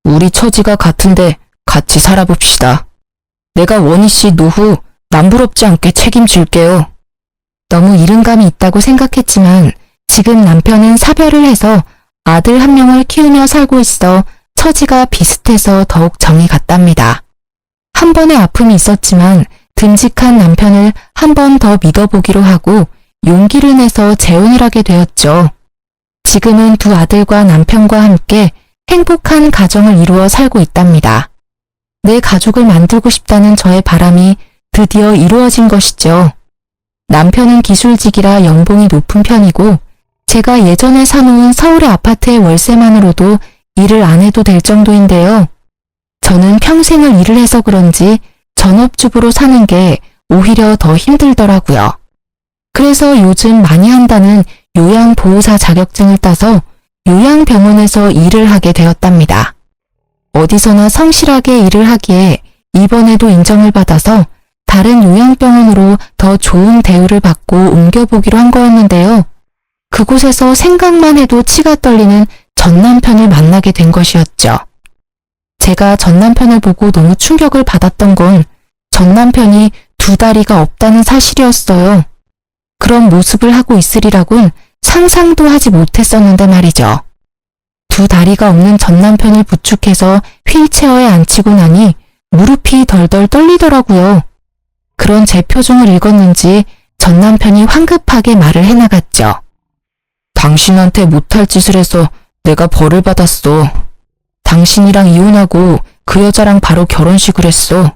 우리 처지가 같은데 같이 살아봅시다. 내가 원희 씨 노후 남부럽지 않게 책임질게요. 너무 이른감이 있다고 생각했지만 지금 남편은 사별을 해서 아들 한 명을 키우며 살고 있어 처지가 비슷해서 더욱 정이 갔답니다. 한 번의 아픔이 있었지만 듬직한 남편을 한 번 더 믿어보기로 하고 용기를 내서 재혼을 하게 되었죠. 지금은 두 아들과 남편과 함께 행복한 가정을 이루어 살고 있답니다. 내 가족을 만들고 싶다는 저의 바람이 드디어 이루어진 것이죠. 남편은 기술직이라 연봉이 높은 편이고 제가 예전에 사놓은 서울의 아파트의 월세만으로도 일을 안 해도 될 정도인데요. 저는 평생을 일을 해서 그런지 전업주부로 사는 게 오히려 더 힘들더라고요. 그래서 요즘 많이 한다는 요양보호사 자격증을 따서 요양병원에서 일을 하게 되었답니다. 어디서나 성실하게 일을 하기에 이번에도 인정을 받아서 다른 요양병원으로 더 좋은 대우를 받고 옮겨보기로 한 거였는데요. 그곳에서 생각만 해도 치가 떨리는 전 남편을 만나게 된 것이었죠. 제가 전 남편을 보고 너무 충격을 받았던 건 전 남편이 두 다리가 없다는 사실이었어요. 그런 모습을 하고 있으리라곤 상상도 하지 못했었는데 말이죠. 두 다리가 없는 전 남편을 부축해서 휠체어에 앉히고 나니 무릎이 덜덜 떨리더라고요. 그런 제 표정을 읽었는지 전 남편이 황급하게 말을 해나갔죠. 당신한테 못할 짓을 해서 내가 벌을 받았어. 당신이랑 이혼하고 그 여자랑 바로 결혼식을 했어.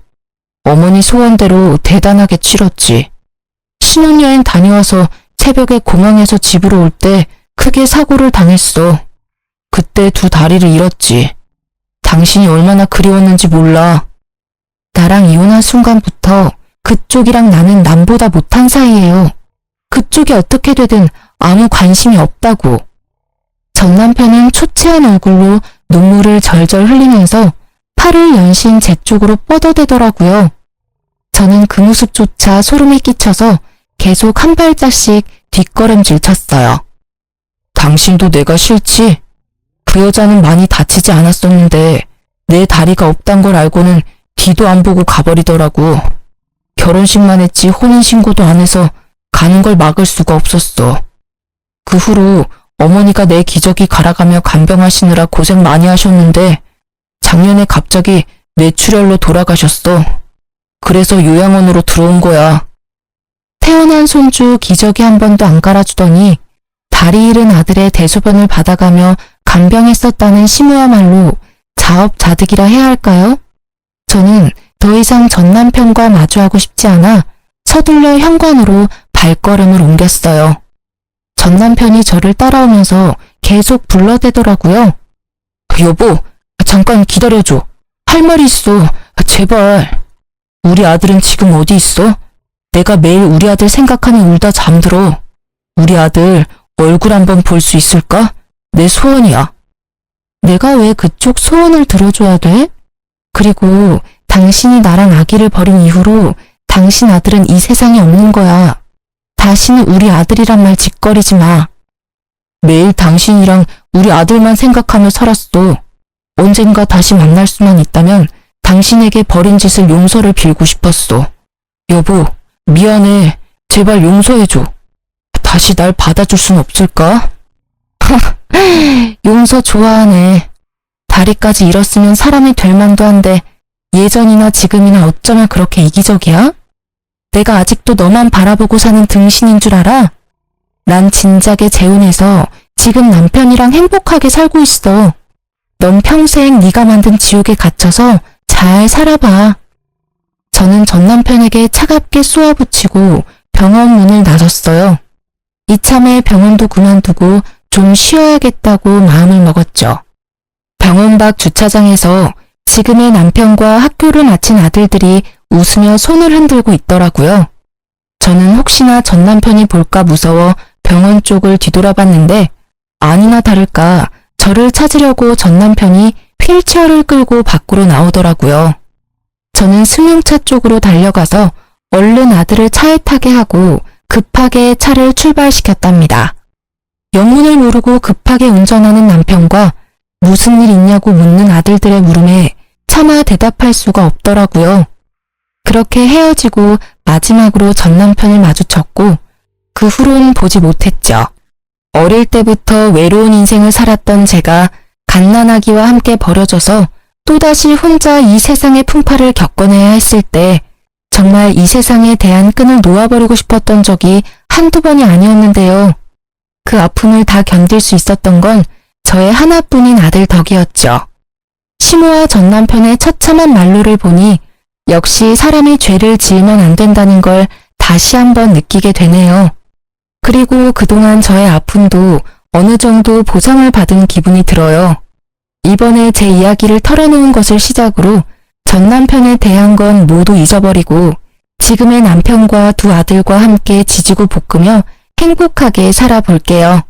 어머니 소원대로 대단하게 치렀지. 신혼여행 다녀와서 새벽에 공항에서 집으로 올 때 크게 사고를 당했어. 그때 두 다리를 잃었지. 당신이 얼마나 그리웠는지 몰라. 나랑 이혼한 순간부터 그쪽이랑 나는 남보다 못한 사이예요. 그쪽이 어떻게 되든 아무 관심이 없다고. 전 남편은 초췌한 얼굴로 눈물을 절절 흘리면서 팔을 연신 제 쪽으로 뻗어대더라고요. 저는 그 모습조차 소름이 끼쳐서 계속 한 발짝씩 뒷걸음질 쳤어요. 당신도 내가 싫지? 그 여자는 많이 다치지 않았었는데 내 다리가 없단 걸 알고는 뒤도 안 보고 가버리더라고. 결혼식만 했지 혼인신고도 안 해서 가는 걸 막을 수가 없었어. 그 후로 어머니가 내 기저귀 갈아가며 간병하시느라 고생 많이 하셨는데 작년에 갑자기 뇌출혈로 돌아가셨어. 그래서 요양원으로 들어온 거야. 태어난 손주 기저귀 한 번도 안 갈아주더니 다리 잃은 아들의 대소변을 받아가며 간병했었다는 시모야말로 자업자득이라 해야 할까요? 저는 더 이상 전 남편과 마주하고 싶지 않아 서둘러 현관으로 발걸음을 옮겼어요. 전 남편이 저를 따라오면서 계속 불러대더라고요. 여보, 잠깐 기다려줘. 할 말이 있어. 제발. 우리 아들은 지금 어디 있어? 내가 매일 우리 아들 생각하니 울다 잠들어. 우리 아들 얼굴 한번 볼 수 있을까? 내 소원이야. 내가 왜 그쪽 소원을 들어줘야 돼? 그리고 당신이 나랑 아기를 버린 이후로 당신 아들은 이 세상에 없는 거야. 다시는 우리 아들이란 말 짓거리지 마. 매일 당신이랑 우리 아들만 생각하며 살았어. 언젠가 다시 만날 수만 있다면 당신에게 벌인 짓을 용서를 빌고 싶었어. 여보, 미안해. 제발 용서해줘. 다시 날 받아줄 순 없을까? 용서 좋아하네. 다리까지 잃었으면 사람이 될 만도 한데 예전이나 지금이나 어쩌면 그렇게 이기적이야? 내가 아직도 너만 바라보고 사는 등신인 줄 알아? 난 진작에 재혼해서 지금 남편이랑 행복하게 살고 있어. 넌 평생 네가 만든 지옥에 갇혀서 잘 살아봐. 저는 전 남편에게 차갑게 쏘아붙이고 병원 문을 나섰어요. 이참에 병원도 그만두고 좀 쉬어야겠다고 마음을 먹었죠. 병원 밖 주차장에서 지금의 남편과 학교를 마친 아들들이 웃으며 손을 흔들고 있더라고요. 저는 혹시나 전 남편이 볼까 무서워 병원 쪽을 뒤돌아봤는데 아니나 다를까 저를 찾으려고 전 남편이 휠체어를 끌고 밖으로 나오더라고요. 저는 승용차 쪽으로 달려가서 얼른 아들을 차에 타게 하고 급하게 차를 출발시켰답니다. 영문을 모르고 급하게 운전하는 남편과 무슨 일 있냐고 묻는 아들들의 물음에 차마 대답할 수가 없더라고요. 그렇게 헤어지고 마지막으로 전 남편을 마주쳤고 그 후로는 보지 못했죠. 어릴 때부터 외로운 인생을 살았던 제가 갓난아기와 함께 버려져서 또다시 혼자 이 세상의 풍파를 겪어내야 했을 때 정말 이 세상에 대한 끈을 놓아버리고 싶었던 적이 한두 번이 아니었는데요. 그 아픔을 다 견딜 수 있었던 건 저의 하나뿐인 아들 덕이었죠. 시모와 전 남편의 처참한 말로를 보니 역시 사람이 죄를 지으면 안 된다는 걸 다시 한번 느끼게 되네요. 그리고 그동안 저의 아픔도 어느 정도 보상을 받은 기분이 들어요. 이번에 제 이야기를 털어놓은 것을 시작으로 전 남편에 대한 건 모두 잊어버리고 지금의 남편과 두 아들과 함께 지지고 볶으며 행복하게 살아볼게요.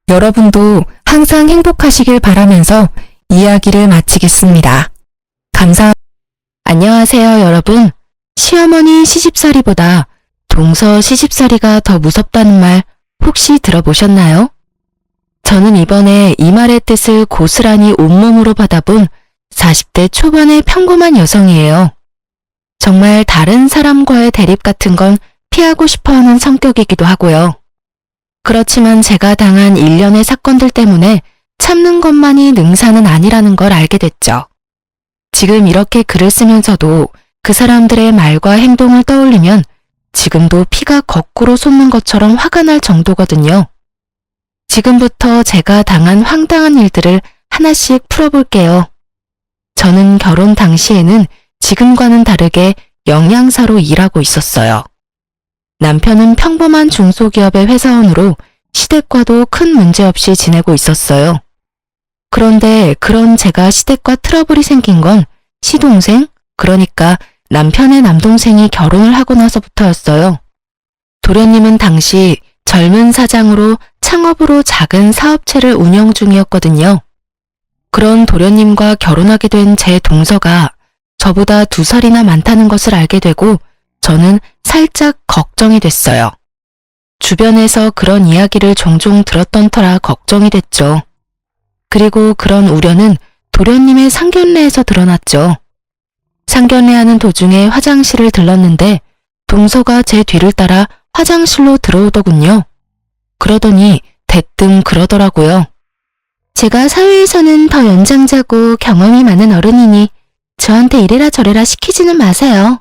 여러분도 항상 행복하시길 바라면서 이야기를 마치겠습니다. 감사합니다. 안녕하세요, 여러분. 시어머니 시집살이보다 동서 시집살이가 더 무섭다는 말 혹시 들어보셨나요? 저는 이번에 이 말의 뜻을 고스란히 온몸으로 받아본 40대 초반의 평범한 여성이에요. 정말 다른 사람과의 대립 같은 건 피하고 싶어하는 성격이기도 하고요. 그렇지만 제가 당한 일련의 사건들 때문에 참는 것만이 능사는 아니라는 걸 알게 됐죠. 지금 이렇게 글을 쓰면서도 그 사람들의 말과 행동을 떠올리면 지금도 피가 거꾸로 솟는 것처럼 화가 날 정도거든요. 지금부터 제가 당한 황당한 일들을 하나씩 풀어볼게요. 저는 결혼 당시에는 지금과는 다르게 영양사로 일하고 있었어요. 남편은 평범한 중소기업의 회사원으로 시댁과도 큰 문제 없이 지내고 있었어요. 그런데 그런 제가 시댁과 트러블이 생긴 건 시동생, 그러니까 남편의 남동생이 결혼을 하고 나서부터였어요. 도련님은 당시 젊은 사장으로 창업으로 작은 사업체를 운영 중이었거든요. 그런 도련님과 결혼하게 된 제 동서가 저보다 2살이나 많다는 것을 알게 되고 저는 살짝 걱정이 됐어요. 주변에서 그런 이야기를 종종 들었던 터라 걱정이 됐죠. 그리고 그런 우려는 도련님의 상견례에서 드러났죠. 상견례하는 도중에 화장실을 들렀는데 동서가 제 뒤를 따라 화장실로 들어오더군요. 그러더니 대뜸 그러더라고요. 제가 사회에서는 더 연장자고 경험이 많은 어른이니 저한테 이래라 저래라 시키지는 마세요.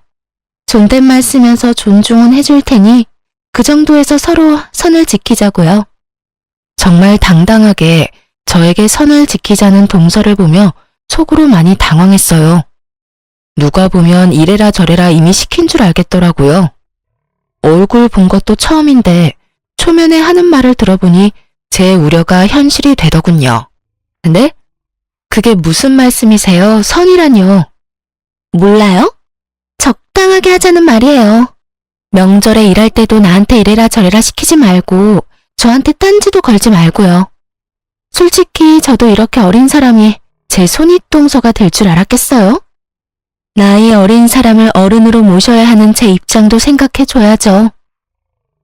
존댓말 쓰면서 존중은 해줄 테니 그 정도에서 서로 선을 지키자고요. 정말 당당하게 저에게 선을 지키자는 동서를 보며 속으로 많이 당황했어요. 누가 보면 이래라 저래라 이미 시킨 줄 알겠더라고요. 얼굴 본 것도 처음인데 초면에 하는 말을 들어보니 제 우려가 현실이 되더군요. 네? 그게 무슨 말씀이세요? 선이라뇨. 몰라요? 적당하게 하자는 말이에요. 명절에 일할 때도 나한테 이래라 저래라 시키지 말고 저한테 딴지도 걸지 말고요. 솔직히 저도 이렇게 어린 사람이 제 손윗동서가 될 줄 알았겠어요? 나이 어린 사람을 어른으로 모셔야 하는 제 입장도 생각해줘야죠.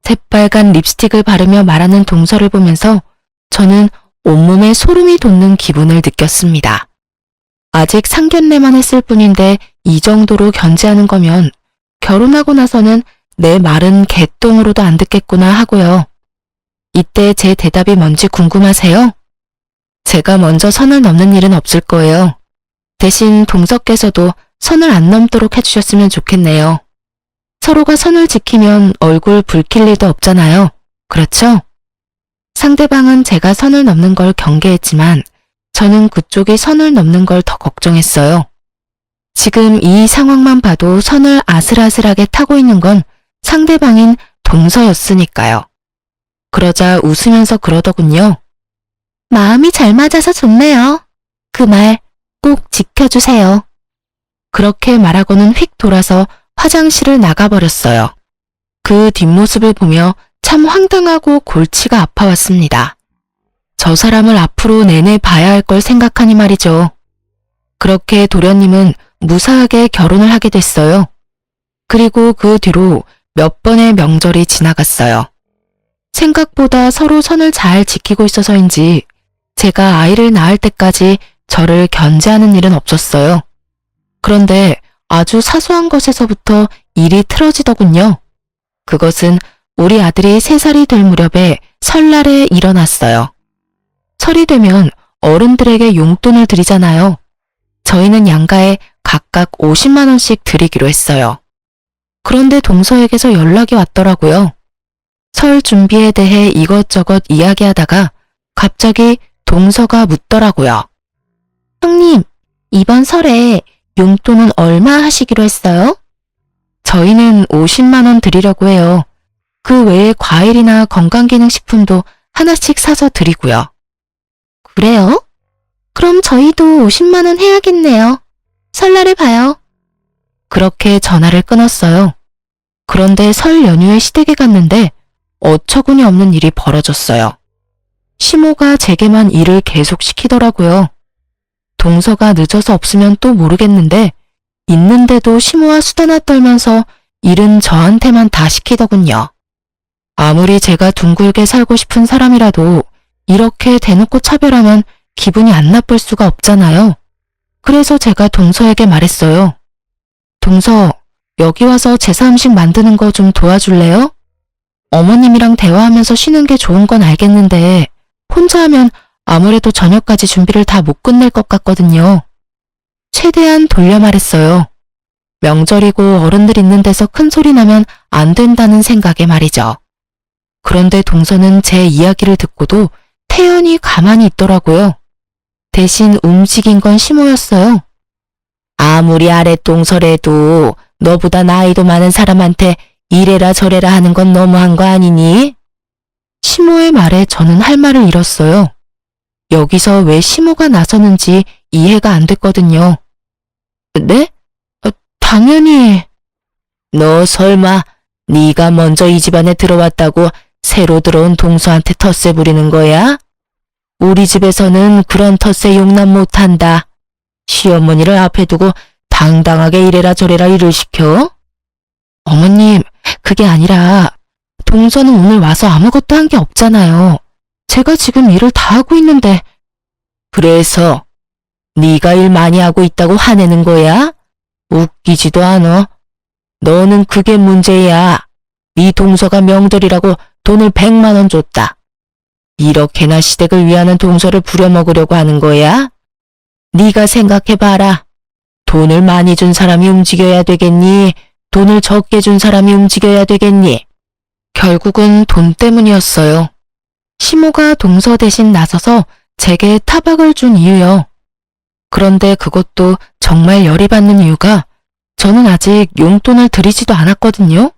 새빨간 립스틱을 바르며 말하는 동서를 보면서 저는 온몸에 소름이 돋는 기분을 느꼈습니다. 아직 상견례만 했을 뿐인데 이 정도로 견제하는 거면 결혼하고 나서는 내 말은 개똥으로도 안 듣겠구나 하고요. 이때 제 대답이 뭔지 궁금하세요? 제가 먼저 선을 넘는 일은 없을 거예요. 대신 동서께서도 선을 안 넘도록 해주셨으면 좋겠네요. 서로가 선을 지키면 얼굴 붉힐 일도 없잖아요. 그렇죠? 상대방은 제가 선을 넘는 걸 경계했지만 저는 그쪽이 선을 넘는 걸 더 걱정했어요. 지금 이 상황만 봐도 선을 아슬아슬하게 타고 있는 건 상대방인 동서였으니까요. 그러자 웃으면서 그러더군요. 마음이 잘 맞아서 좋네요. 그 말 꼭 지켜주세요. 그렇게 말하고는 휙 돌아서 화장실을 나가버렸어요. 그 뒷모습을 보며 참 황당하고 골치가 아파왔습니다. 저 사람을 앞으로 내내 봐야 할 걸 생각하니 말이죠. 그렇게 도련님은 무사하게 결혼을 하게 됐어요. 그리고 그 뒤로 몇 번의 명절이 지나갔어요. 생각보다 서로 선을 잘 지키고 있어서인지 제가 아이를 낳을 때까지 저를 견제하는 일은 없었어요. 그런데 아주 사소한 것에서부터 일이 틀어지더군요. 그것은 우리 아들이 3살이 될 무렵에 설날에 일어났어요. 설이 되면 어른들에게 용돈을 드리잖아요. 저희는 양가에 각각 50만 원씩 드리기로 했어요. 그런데 동서에게서 연락이 왔더라고요. 설 준비에 대해 이것저것 이야기하다가 갑자기 동서가 묻더라고요. 형님, 이번 설에 용돈은 얼마 하시기로 했어요? 저희는 50만 원 드리려고 해요. 그 외에 과일이나 건강기능식품도 하나씩 사서 드리고요. 그래요? 그럼 저희도 50만 원 해야겠네요. 설날에 봐요. 그렇게 전화를 끊었어요. 그런데 설 연휴에 시댁에 갔는데 어처구니 없는 일이 벌어졌어요. 시모가 제게만 일을 계속 시키더라고요. 동서가 늦어서 없으면 또 모르겠는데 있는데도 시모와 수다나 떨면서 일은 저한테만 다 시키더군요. 아무리 제가 둥글게 살고 싶은 사람이라도 이렇게 대놓고 차별하면 기분이 안 나쁠 수가 없잖아요. 그래서 제가 동서에게 말했어요. 동서, 여기 와서 제사 음식 만드는 거 좀 도와줄래요? 어머님이랑 대화하면서 쉬는 게 좋은 건 알겠는데 혼자 하면 아무래도 저녁까지 준비를 다 못 끝낼 것 같거든요. 최대한 돌려 말했어요. 명절이고 어른들 있는 데서 큰 소리 나면 안 된다는 생각에 말이죠. 그런데 동서는 제 이야기를 듣고도 태연히 가만히 있더라고요. 대신 움직인 건 시모였어요. 아무리 아랫동서래도 너보다 나이도 많은 사람한테 이래라 저래라 하는 건 너무한 거 아니니? 시모의 말에 저는 할 말을 잃었어요. 여기서 왜 시모가 나서는지 이해가 안 됐거든요. 네? 당연히. 너 설마 네가 먼저 이 집안에 들어왔다고 새로 들어온 동서한테 텃세 부리는 거야? 우리 집에서는 그런 텃세 용납 못한다. 시어머니를 앞에 두고 당당하게 이래라 저래라 일을 시켜? 어머님, 그게 아니라 동서는 오늘 와서 아무것도 한 게 없잖아요. 제가 지금 일을 다 하고 있는데. 그래서 네가 일 많이 하고 있다고 화내는 거야? 웃기지도 않아. 너는 그게 문제야. 네 동서가 명절이라고 돈을 100만 원 줬다. 이렇게나 시댁을 위하는 동서를 부려먹으려고 하는 거야? 네가 생각해봐라. 돈을 많이 준 사람이 움직여야 되겠니? 돈을 적게 준 사람이 움직여야 되겠니? 결국은 돈 때문이었어요. 시모가 동서 대신 나서서 제게 타박을 준 이유요. 그런데 그것도 정말 열이 받는 이유가 저는 아직 용돈을 드리지도 않았거든요.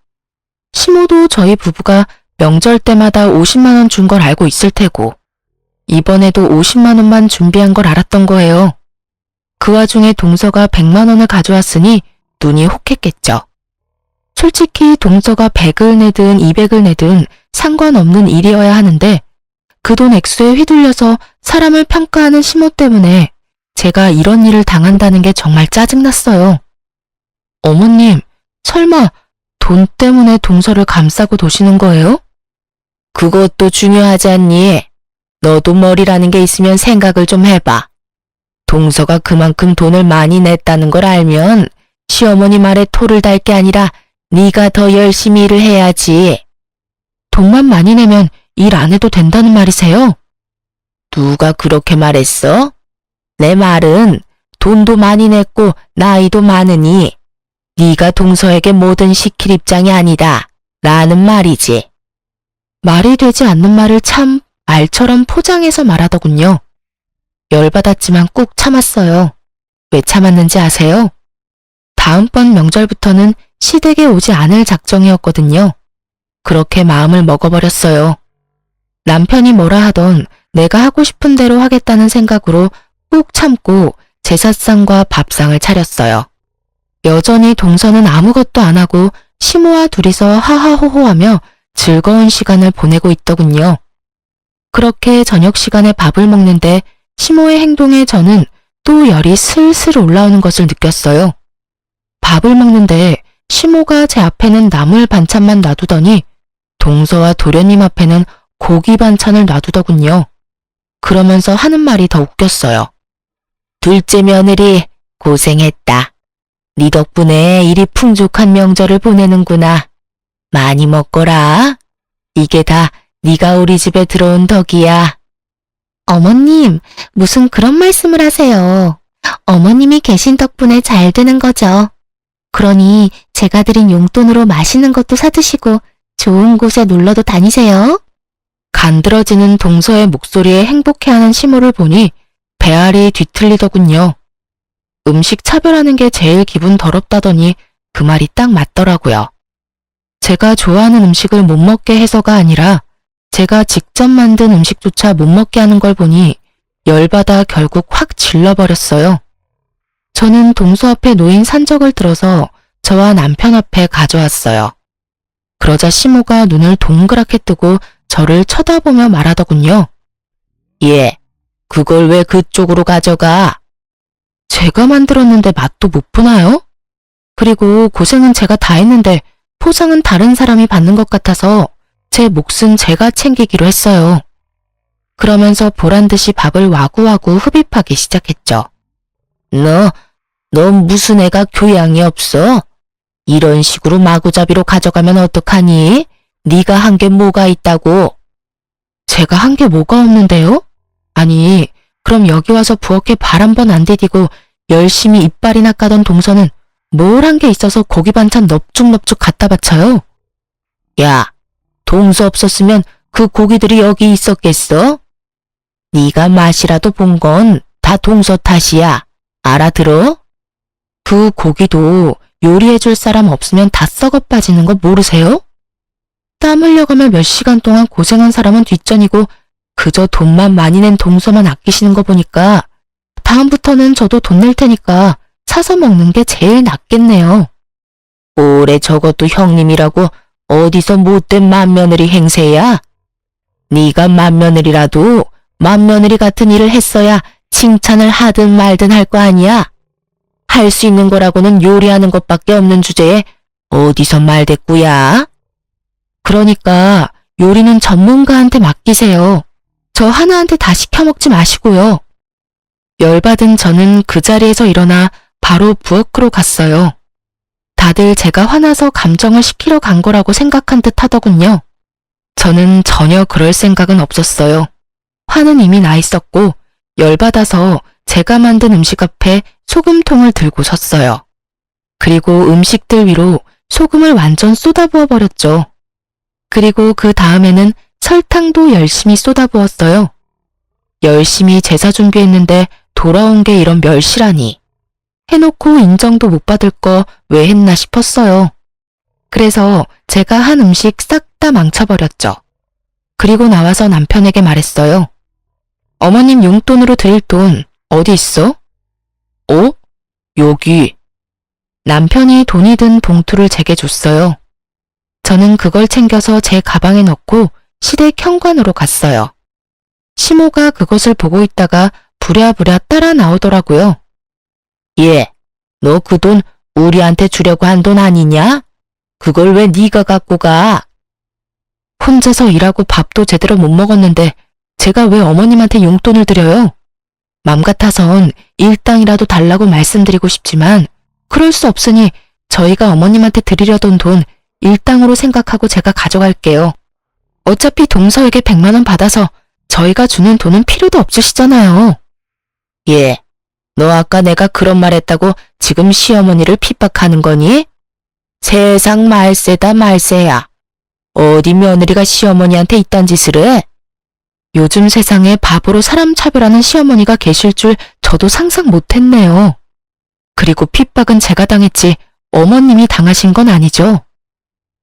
시모도 저희 부부가 명절 때마다 50만 원 준 걸 알고 있을 테고 이번에도 50만 원만 준비한 걸 알았던 거예요. 그 와중에 동서가 100만 원을 가져왔으니 눈이 혹했겠죠. 솔직히 동서가 100을 내든 200을 내든 상관없는 일이어야 하는데 그 돈 액수에 휘둘려서 사람을 평가하는 시모 때문에 제가 이런 일을 당한다는 게 정말 짜증났어요. 어머님, 설마 돈 때문에 동서를 감싸고 도시는 거예요? 그것도 중요하지 않니? 너도 머리라는 게 있으면 생각을 좀 해봐. 동서가 그만큼 돈을 많이 냈다는 걸 알면 시어머니 말에 토를 달 게 아니라 네가 더 열심히 일을 해야지. 돈만 많이 내면 일 안 해도 된다는 말이세요? 누가 그렇게 말했어? 내 말은 돈도 많이 냈고 나이도 많으니 네가 동서에게 뭐든 시킬 입장이 아니다. 라는 말이지. 말이 되지 않는 말을 참 말처럼 포장해서 말하더군요. 열받았지만 꾹 참았어요. 왜 참았는지 아세요? 다음번 명절부터는 시댁에 오지 않을 작정이었거든요. 그렇게 마음을 먹어버렸어요. 남편이 뭐라 하던 내가 하고 싶은 대로 하겠다는 생각으로 꾹 참고 제사상과 밥상을 차렸어요. 여전히 동서는 아무것도 안 하고 시모와 둘이서 하하호호하며 즐거운 시간을 보내고 있더군요. 그렇게 저녁 시간에 밥을 먹는데 시모의 행동에 저는 또 열이 슬슬 올라오는 것을 느꼈어요. 밥을 먹는데 시모가 제 앞에는 나물 반찬만 놔두더니 동서와 도련님 앞에는 고기 반찬을 놔두더군요. 그러면서 하는 말이 더 웃겼어요. 둘째 며느리 고생했다. 네 덕분에 이리 풍족한 명절을 보내는구나. 많이 먹거라. 이게 다 네가 우리 집에 들어온 덕이야. 어머님, 무슨 그런 말씀을 하세요. 어머님이 계신 덕분에 잘 되는 거죠. 그러니 제가 드린 용돈으로 맛있는 것도 사드시고 좋은 곳에 놀러도 다니세요. 간드러지는 동서의 목소리에 행복해하는 시모를 보니 배알이 뒤틀리더군요. 음식 차별하는 게 제일 기분 더럽다더니 그 말이 딱 맞더라고요. 제가 좋아하는 음식을 못 먹게 해서가 아니라 제가 직접 만든 음식조차 못 먹게 하는 걸 보니 열받아 결국 확 질러버렸어요. 저는 동서 앞에 놓인 산적을 들어서 저와 남편 앞에 가져왔어요. 그러자 시모가 눈을 동그랗게 뜨고 저를 쳐다보며 말하더군요. 예, 그걸 왜 그쪽으로 가져가? 제가 만들었는데 맛도 못 보나요? 그리고 고생은 제가 다 했는데 포상은 다른 사람이 받는 것 같아서 제 몫은 제가 챙기기로 했어요. 그러면서 보란듯이 밥을 와구와구 흡입하기 시작했죠. 너 무슨 애가 교양이 없어? 이런 식으로 마구잡이로 가져가면 어떡하니? 네가 한 게 뭐가 있다고? 제가 한 게 뭐가 없는데요? 아니, 그럼 여기 와서 부엌에 발 한 번 안 디디고 열심히 이빨이나 까던 동서는 뭘 한 게 있어서 고기 반찬 넙죽넙죽 갖다 바쳐요? 야, 동서 없었으면 그 고기들이 여기 있었겠어? 네가 맛이라도 본 건 다 동서 탓이야. 알아들어? 그 고기도 요리해줄 사람 없으면 다 썩어 빠지는 거 모르세요? 땀 흘려가며 몇 시간 동안 고생한 사람은 뒷전이고 그저 돈만 많이 낸 동서만 아끼시는 거 보니까 다음부터는 저도 돈 낼 테니까 사서 먹는 게 제일 낫겠네요. 올해 저것도 형님이라고 어디서 못된 맏며느리 행세야? 네가 맏며느리라도 맏며느리 같은 일을 했어야 칭찬을 하든 말든 할 거 아니야? 할 수 있는 거라고는 요리하는 것밖에 없는 주제에 어디서 말대꾸야? 그러니까 요리는 전문가한테 맡기세요. 저 하나한테 다 시켜먹지 마시고요. 열받은 저는 그 자리에서 일어나 바로 부엌으로 갔어요. 다들 제가 화나서 감정을 식히러 간 거라고 생각한 듯 하더군요. 저는 전혀 그럴 생각은 없었어요. 화는 이미 나 있었고 열받아서 제가 만든 음식 앞에 소금통을 들고 섰어요. 그리고 음식들 위로 소금을 완전 쏟아부어 버렸죠. 그리고 그 다음에는 설탕도 열심히 쏟아부었어요. 열심히 제사 준비했는데 돌아온 게 이런 멸시라니. 해놓고 인정도 못 받을 거 왜 했나 싶었어요. 그래서 제가 한 음식 싹 다 망쳐버렸죠. 그리고 나와서 남편에게 말했어요. 어머님 용돈으로 드릴 돈 어디 있어? 어? 여기. 남편이 돈이 든 봉투를 제게 줬어요. 저는 그걸 챙겨서 제 가방에 넣고 시댁 현관으로 갔어요. 시모가 그것을 보고 있다가 부랴부랴 따라 나오더라고요. 예, 너 그 돈 우리한테 주려고 한 돈 아니냐? 그걸 왜 네가 갖고 가? 혼자서 일하고 밥도 제대로 못 먹었는데 제가 왜 어머님한테 용돈을 드려요? 맘 같아선 일당이라도 달라고 말씀드리고 싶지만 그럴 수 없으니 저희가 어머님한테 드리려던 돈 일당으로 생각하고 제가 가져갈게요. 어차피 동서에게 100만 원 받아서 저희가 주는 돈은 필요도 없으시잖아요. 예, 너 아까 내가 그런 말 했다고 지금 시어머니를 핍박하는 거니? 세상 말세다 말세야. 어디 며느리가 시어머니한테 이딴 짓을 해? 요즘 세상에 바보로 사람 차별하는 시어머니가 계실 줄 저도 상상 못했네요. 그리고 핍박은 제가 당했지 어머님이 당하신 건 아니죠.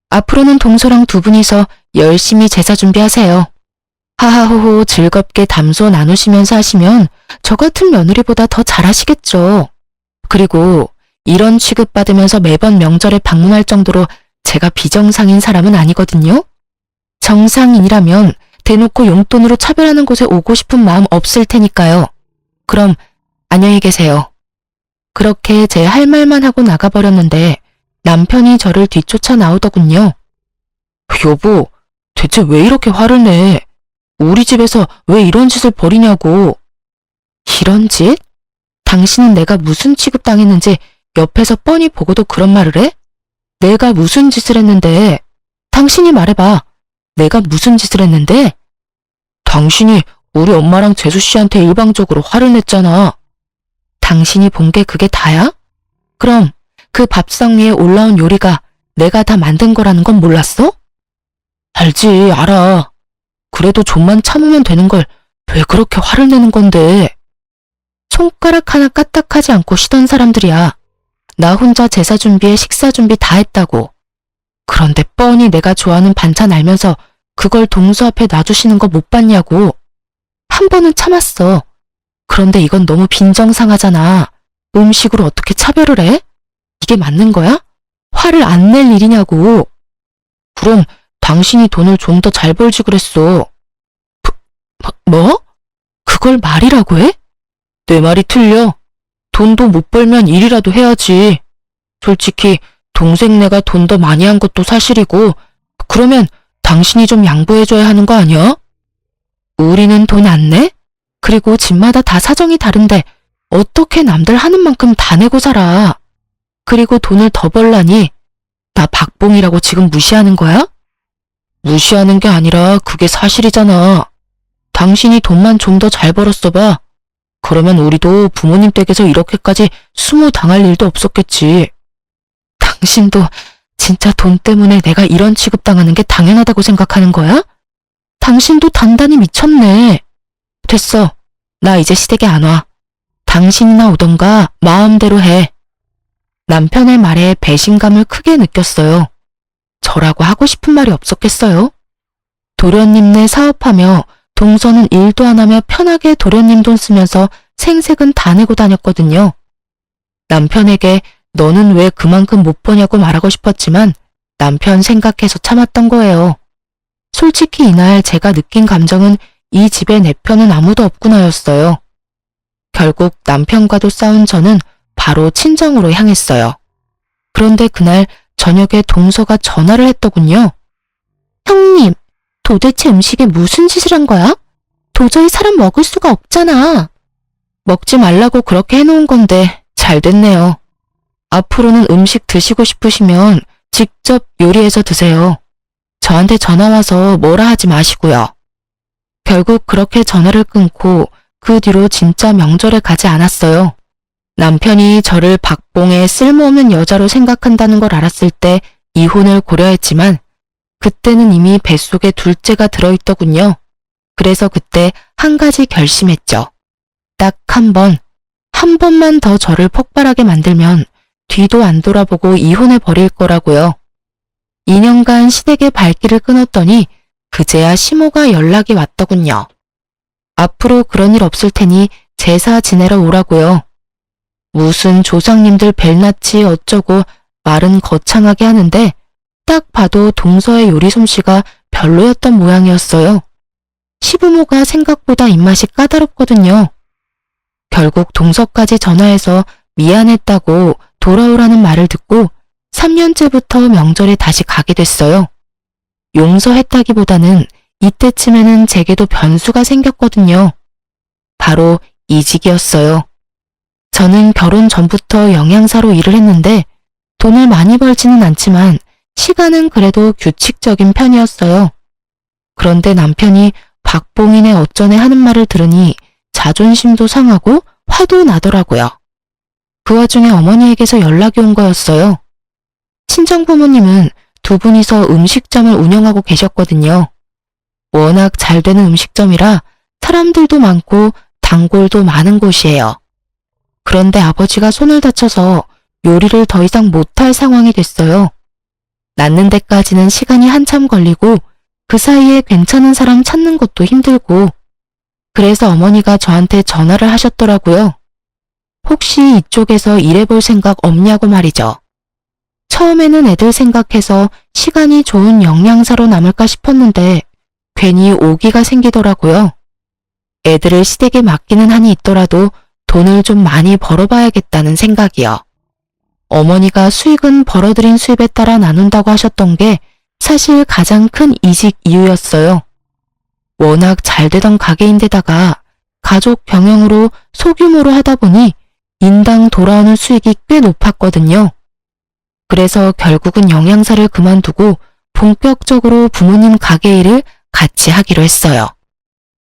앞으로는 동서랑 두 분이서 열심히 제사 준비하세요. 하하호호 즐겁게 담소 나누시면서 하시면 저 같은 며느리보다 더 잘하시겠죠. 그리고 이런 취급받으면서 매번 명절에 방문할 정도로 제가 비정상인 사람은 아니거든요. 정상인이라면 대놓고 용돈으로 차별하는 곳에 오고 싶은 마음 없을 테니까요. 그럼 안녕히 계세요. 그렇게 제 할 말만 하고 나가버렸는데 남편이 저를 뒤쫓아 나오더군요. 여보, 대체 왜 이렇게 화를 내? 우리 집에서 왜 이런 짓을 벌이냐고. 이런 짓? 당신은 내가 무슨 취급당했는지 옆에서 뻔히 보고도 그런 말을 해? 내가 무슨 짓을 했는데? 당신이 말해봐. 내가 무슨 짓을 했는데? 당신이 우리 엄마랑 재수 씨한테 일방적으로 화를 냈잖아. 당신이 본 게 그게 다야? 그럼 그 밥상 위에 올라온 요리가 내가 다 만든 거라는 건 몰랐어? 알지, 알아. 그래도 좀만 참으면 되는 걸 왜 그렇게 화를 내는 건데? 손가락 하나 까딱하지 않고 쉬던 사람들이야. 나 혼자 제사 준비에 식사 준비 다 했다고. 그런데 뻔히 내가 좋아하는 반찬 알면서 그걸 동서 앞에 놔주시는 거 못 봤냐고. 한 번은 참았어. 그런데 이건 너무 빈정상하잖아. 음식으로 어떻게 차별을 해? 이게 맞는 거야? 화를 안 낼 일이냐고. 그럼 당신이 돈을 좀 더 잘 벌지 그랬어. 뭐? 그걸 말이라고 해? 내 말이 틀려. 돈도 못 벌면 일이라도 해야지. 솔직히 동생네가 돈 더 많이 한 것도 사실이고 그러면 당신이 좀 양보해줘야 하는 거 아니야? 우리는 돈 안 내? 그리고 집마다 다 사정이 다른데 어떻게 남들 하는 만큼 다 내고 살아. 그리고 돈을 더 벌라니 나 박봉이라고 지금 무시하는 거야? 무시하는 게 아니라 그게 사실이잖아. 당신이 돈만 좀 더 잘 벌었어 봐. 그러면 우리도 부모님 댁에서 이렇게까지 수모 당할 일도 없었겠지. 당신도 진짜 돈 때문에 내가 이런 취급당하는 게 당연하다고 생각하는 거야? 당신도 단단히 미쳤네. 됐어. 나 이제 시댁에 안 와. 당신이나 오던가 마음대로 해. 남편의 말에 배신감을 크게 느꼈어요. 저라고 하고 싶은 말이 없었겠어요? 도련님네 사업하며 동서는 일도 안 하며 편하게 도련님 돈 쓰면서 생색은 다 내고 다녔거든요. 남편에게 너는 왜 그만큼 못 버냐고 말하고 싶었지만 남편 생각해서 참았던 거예요. 솔직히 이날 제가 느낀 감정은 이 집에 내 편은 아무도 없구나였어요. 결국 남편과도 싸운 저는 바로 친정으로 향했어요. 그런데 그날 저녁에 동서가 전화를 했더군요. 형님, 도대체 음식에 무슨 짓을 한 거야? 도저히 사람 먹을 수가 없잖아. 먹지 말라고 그렇게 해놓은 건데 잘 됐네요. 앞으로는 음식 드시고 싶으시면 직접 요리해서 드세요. 저한테 전화 와서 뭐라 하지 마시고요. 결국 그렇게 전화를 끊고 그 뒤로 진짜 명절에 가지 않았어요. 남편이 저를 박봉의 쓸모없는 여자로 생각한다는 걸 알았을 때 이혼을 고려했지만 그때는 이미 뱃속에 둘째가 들어있더군요. 그래서 그때 한 가지 결심했죠. 딱 한 번만 더 저를 폭발하게 만들면 뒤도 안 돌아보고 이혼해버릴 거라고요. 2년간 시댁의 발길을 끊었더니 그제야 시모가 연락이 왔더군요. 앞으로 그런 일 없을 테니 제사 지내러 오라고요. 무슨 조상님들 벨낯이 어쩌고 말은 거창하게 하는데 딱 봐도 동서의 요리 솜씨가 별로였던 모양이었어요. 시부모가 생각보다 입맛이 까다롭거든요. 결국 동서까지 전화해서 미안했다고 돌아오라는 말을 듣고 3년째부터 명절에 다시 가게 됐어요. 용서했다기보다는 이때쯤에는 제게도 변수가 생겼거든요. 바로 이직이었어요. 저는 결혼 전부터 영양사로 일을 했는데 돈을 많이 벌지는 않지만 시간은 그래도 규칙적인 편이었어요. 그런데 남편이 박봉인의 어쩌네 하는 말을 들으니 자존심도 상하고 화도 나더라고요. 그 와중에 어머니에게서 연락이 온 거였어요. 친정 부모님은 두 분이서 음식점을 운영하고 계셨거든요. 워낙 잘 되는 음식점이라 사람들도 많고 단골도 많은 곳이에요. 그런데 아버지가 손을 다쳐서 요리를 더 이상 못할 상황이 됐어요. 낫는 데까지는 시간이 한참 걸리고 그 사이에 괜찮은 사람 찾는 것도 힘들고 그래서 어머니가 저한테 전화를 하셨더라고요. 혹시 이쪽에서 일해볼 생각 없냐고 말이죠. 처음에는 애들 생각해서 시간이 좋은 영양사로 남을까 싶었는데 괜히 오기가 생기더라고요. 애들을 시댁에 맡기는 한이 있더라도 돈을 좀 많이 벌어봐야겠다는 생각이요. 어머니가 수익은 벌어들인 수입에 따라 나눈다고 하셨던 게 사실 가장 큰 이직 이유였어요. 워낙 잘 되던 가게인데다가 가족 병영으로 소규모로 하다 보니 인당 돌아오는 수익이 꽤 높았거든요. 그래서 결국은 영양사를 그만두고 본격적으로 부모님 가게 일을 같이 하기로 했어요.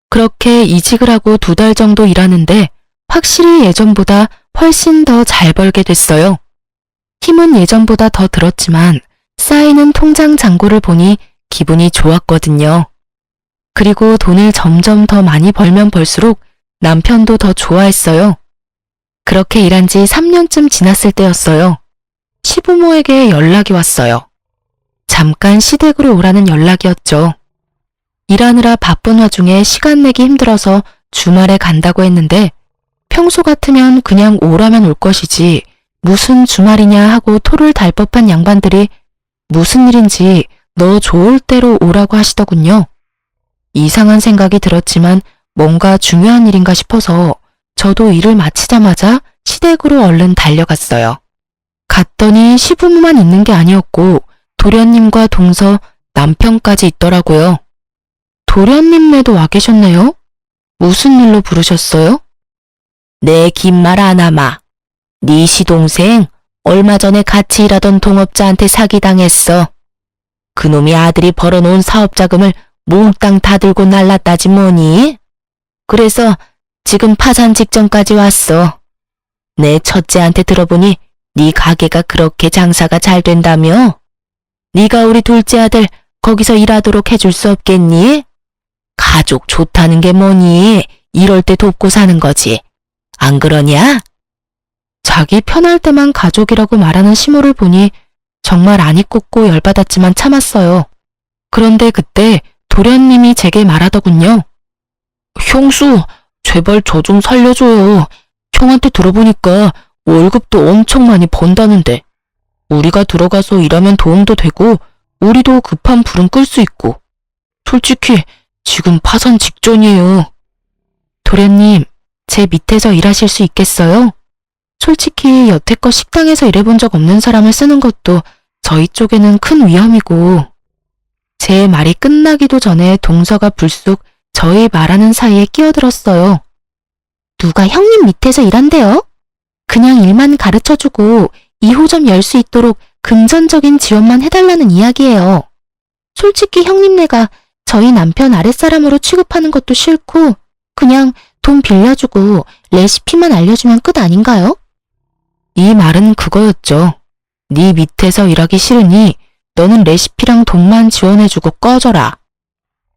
그렇게 이직을 하고 2달 정도 일하는데 확실히 예전보다 훨씬 더 잘 벌게 됐어요. 힘은 예전보다 더 들었지만 쌓이는 통장 잔고를 보니 기분이 좋았거든요. 그리고 돈을 점점 더 많이 벌면 벌수록 남편도 더 좋아했어요. 그렇게 일한 지 3년쯤 지났을 때였어요. 시부모에게 연락이 왔어요. 잠깐 시댁으로 오라는 연락이었죠. 일하느라 바쁜 와중에 시간 내기 힘들어서 주말에 간다고 했는데 평소 같으면 그냥 오라면 올 것이지 무슨 주말이냐 하고 토를 달 법한 양반들이 무슨 일인지 너 좋을 대로 오라고 하시더군요. 이상한 생각이 들었지만 뭔가 중요한 일인가 싶어서 저도 일을 마치자마자 시댁으로 얼른 달려갔어요. 갔더니 시부모만 있는 게 아니었고 도련님과 동서 남편까지 있더라고요. 도련님네도 와 계셨네요? 무슨 일로 부르셨어요? 내 긴 말 안 하마. 네 시동생 얼마 전에 같이 일하던 동업자한테 사기당했어. 그놈이 아들이 벌어놓은 사업자금을 몽땅 다 들고 날랐다지 뭐니? 그래서 지금 파산 직전까지 왔어. 내 첫째한테 들어보니 네 가게가 그렇게 장사가 잘 된다며? 네가 우리 둘째 아들 거기서 일하도록 해줄 수 없겠니? 가족 좋다는 게 뭐니? 이럴 때 돕고 사는 거지. 안 그러냐? 자기 편할 때만 가족이라고 말하는 시모를 보니 정말 안이 꽂고 열받았지만 참았어요. 그런데 그때 도련님이 제게 말하더군요. 형수, 제발 저 좀 살려줘요. 형한테 들어보니까 월급도 엄청 많이 번다는데 우리가 들어가서 일하면 도움도 되고 우리도 급한 불은 끌 수 있고 솔직히 지금 파산 직전이에요. 도련님, 제 밑에서 일하실 수 있겠어요? 솔직히 여태껏 식당에서 일해본 적 없는 사람을 쓰는 것도 저희 쪽에는 큰 위험이고. 제 말이 끝나기도 전에 동서가 불쑥 저희 말하는 사이에 끼어들었어요. 누가 형님 밑에서 일한대요? 그냥 일만 가르쳐주고 2호점 열 수 있도록 금전적인 지원만 해달라는 이야기예요. 솔직히 형님네가 저희 남편 아랫사람으로 취급하는 것도 싫고 그냥 돈 빌려주고 레시피만 알려주면 끝 아닌가요? 이 말은 그거였죠. 네 밑에서 일하기 싫으니 너는 레시피랑 돈만 지원해주고 꺼져라.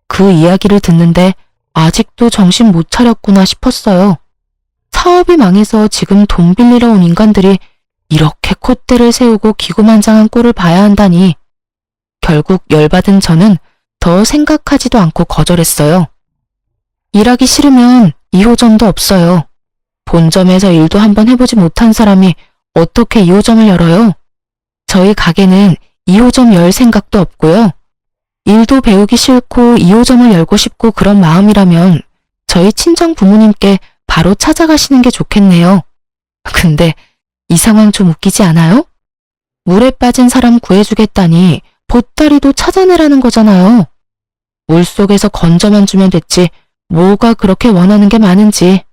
그 이야기를 듣는데 아직도 정신 못 차렸구나 싶었어요. 사업이 망해서 지금 돈 빌리러 온 인간들이 이렇게 콧대를 세우고 기고만장한 꼴을 봐야 한다니. 결국 열받은 저는 더 생각하지도 않고 거절했어요. 일하기 싫으면 2호점도 없어요. 본점에서 일도 한번 해보지 못한 사람이 어떻게 2호점을 열어요? 저희 가게는 2호점 열 생각도 없고요. 일도 배우기 싫고 2호점을 열고 싶고 그런 마음이라면 저희 친정 부모님께 바로 찾아가시는 게 좋겠네요. 근데 이 상황 좀 웃기지 않아요? 물에 빠진 사람 구해주겠다니 보따리도 찾아내라는 거잖아요. 물속에서 건져만 주면 됐지 뭐가 그렇게 원하는 게 많은지.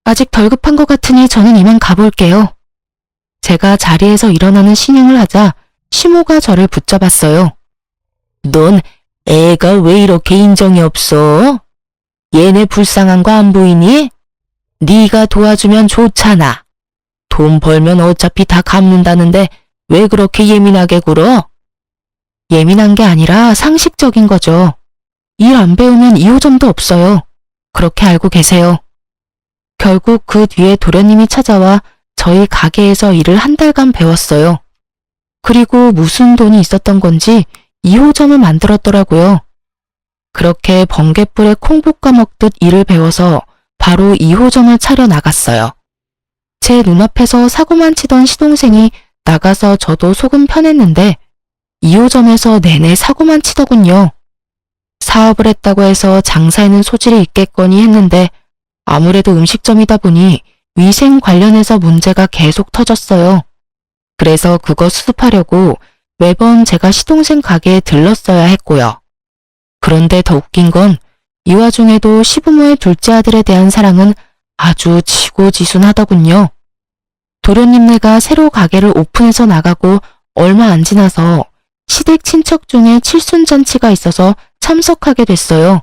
아직 덜 급한 것 같으니 저는 이만 가볼게요. 제가 자리에서 일어나는 신용을 하자 시모가 저를 붙잡았어요. 넌 애가 왜 이렇게 인정이 없어? 얘네 불쌍한 거 안 보이니? 네가 도와주면 좋잖아. 돈 벌면 어차피 다 갚는다는데 왜 그렇게 예민하게 굴어? 예민한 게 아니라 상식적인 거죠. 일 안 배우면 2호점도 없어요. 그렇게 알고 계세요. 결국 그 뒤에 도련님이 찾아와 저희 가게에서 일을 한 달간 배웠어요. 그리고 무슨 돈이 있었던 건지 2호점을 만들었더라고요. 그렇게 번갯불에 콩 볶아 먹듯 일을 배워서 바로 2호점을 차려 나갔어요. 제 눈앞에서 사고만 치던 시동생이 나가서 저도 속은 편했는데 2호점에서 내내 사고만 치더군요. 사업을 했다고 해서 장사에는 소질이 있겠거니 했는데 아무래도 음식점이다 보니 위생 관련해서 문제가 계속 터졌어요. 그래서 그거 수습하려고 매번 제가 시동생 가게에 들렀어야 했고요. 그런데 더 웃긴 건 이 와중에도 시부모의 둘째 아들에 대한 사랑은 아주 지고지순하더군요. 도련님네가 새로 가게를 오픈해서 나가고 얼마 안 지나서 시댁 친척 중에 칠순잔치가 있어서 참석하게 됐어요.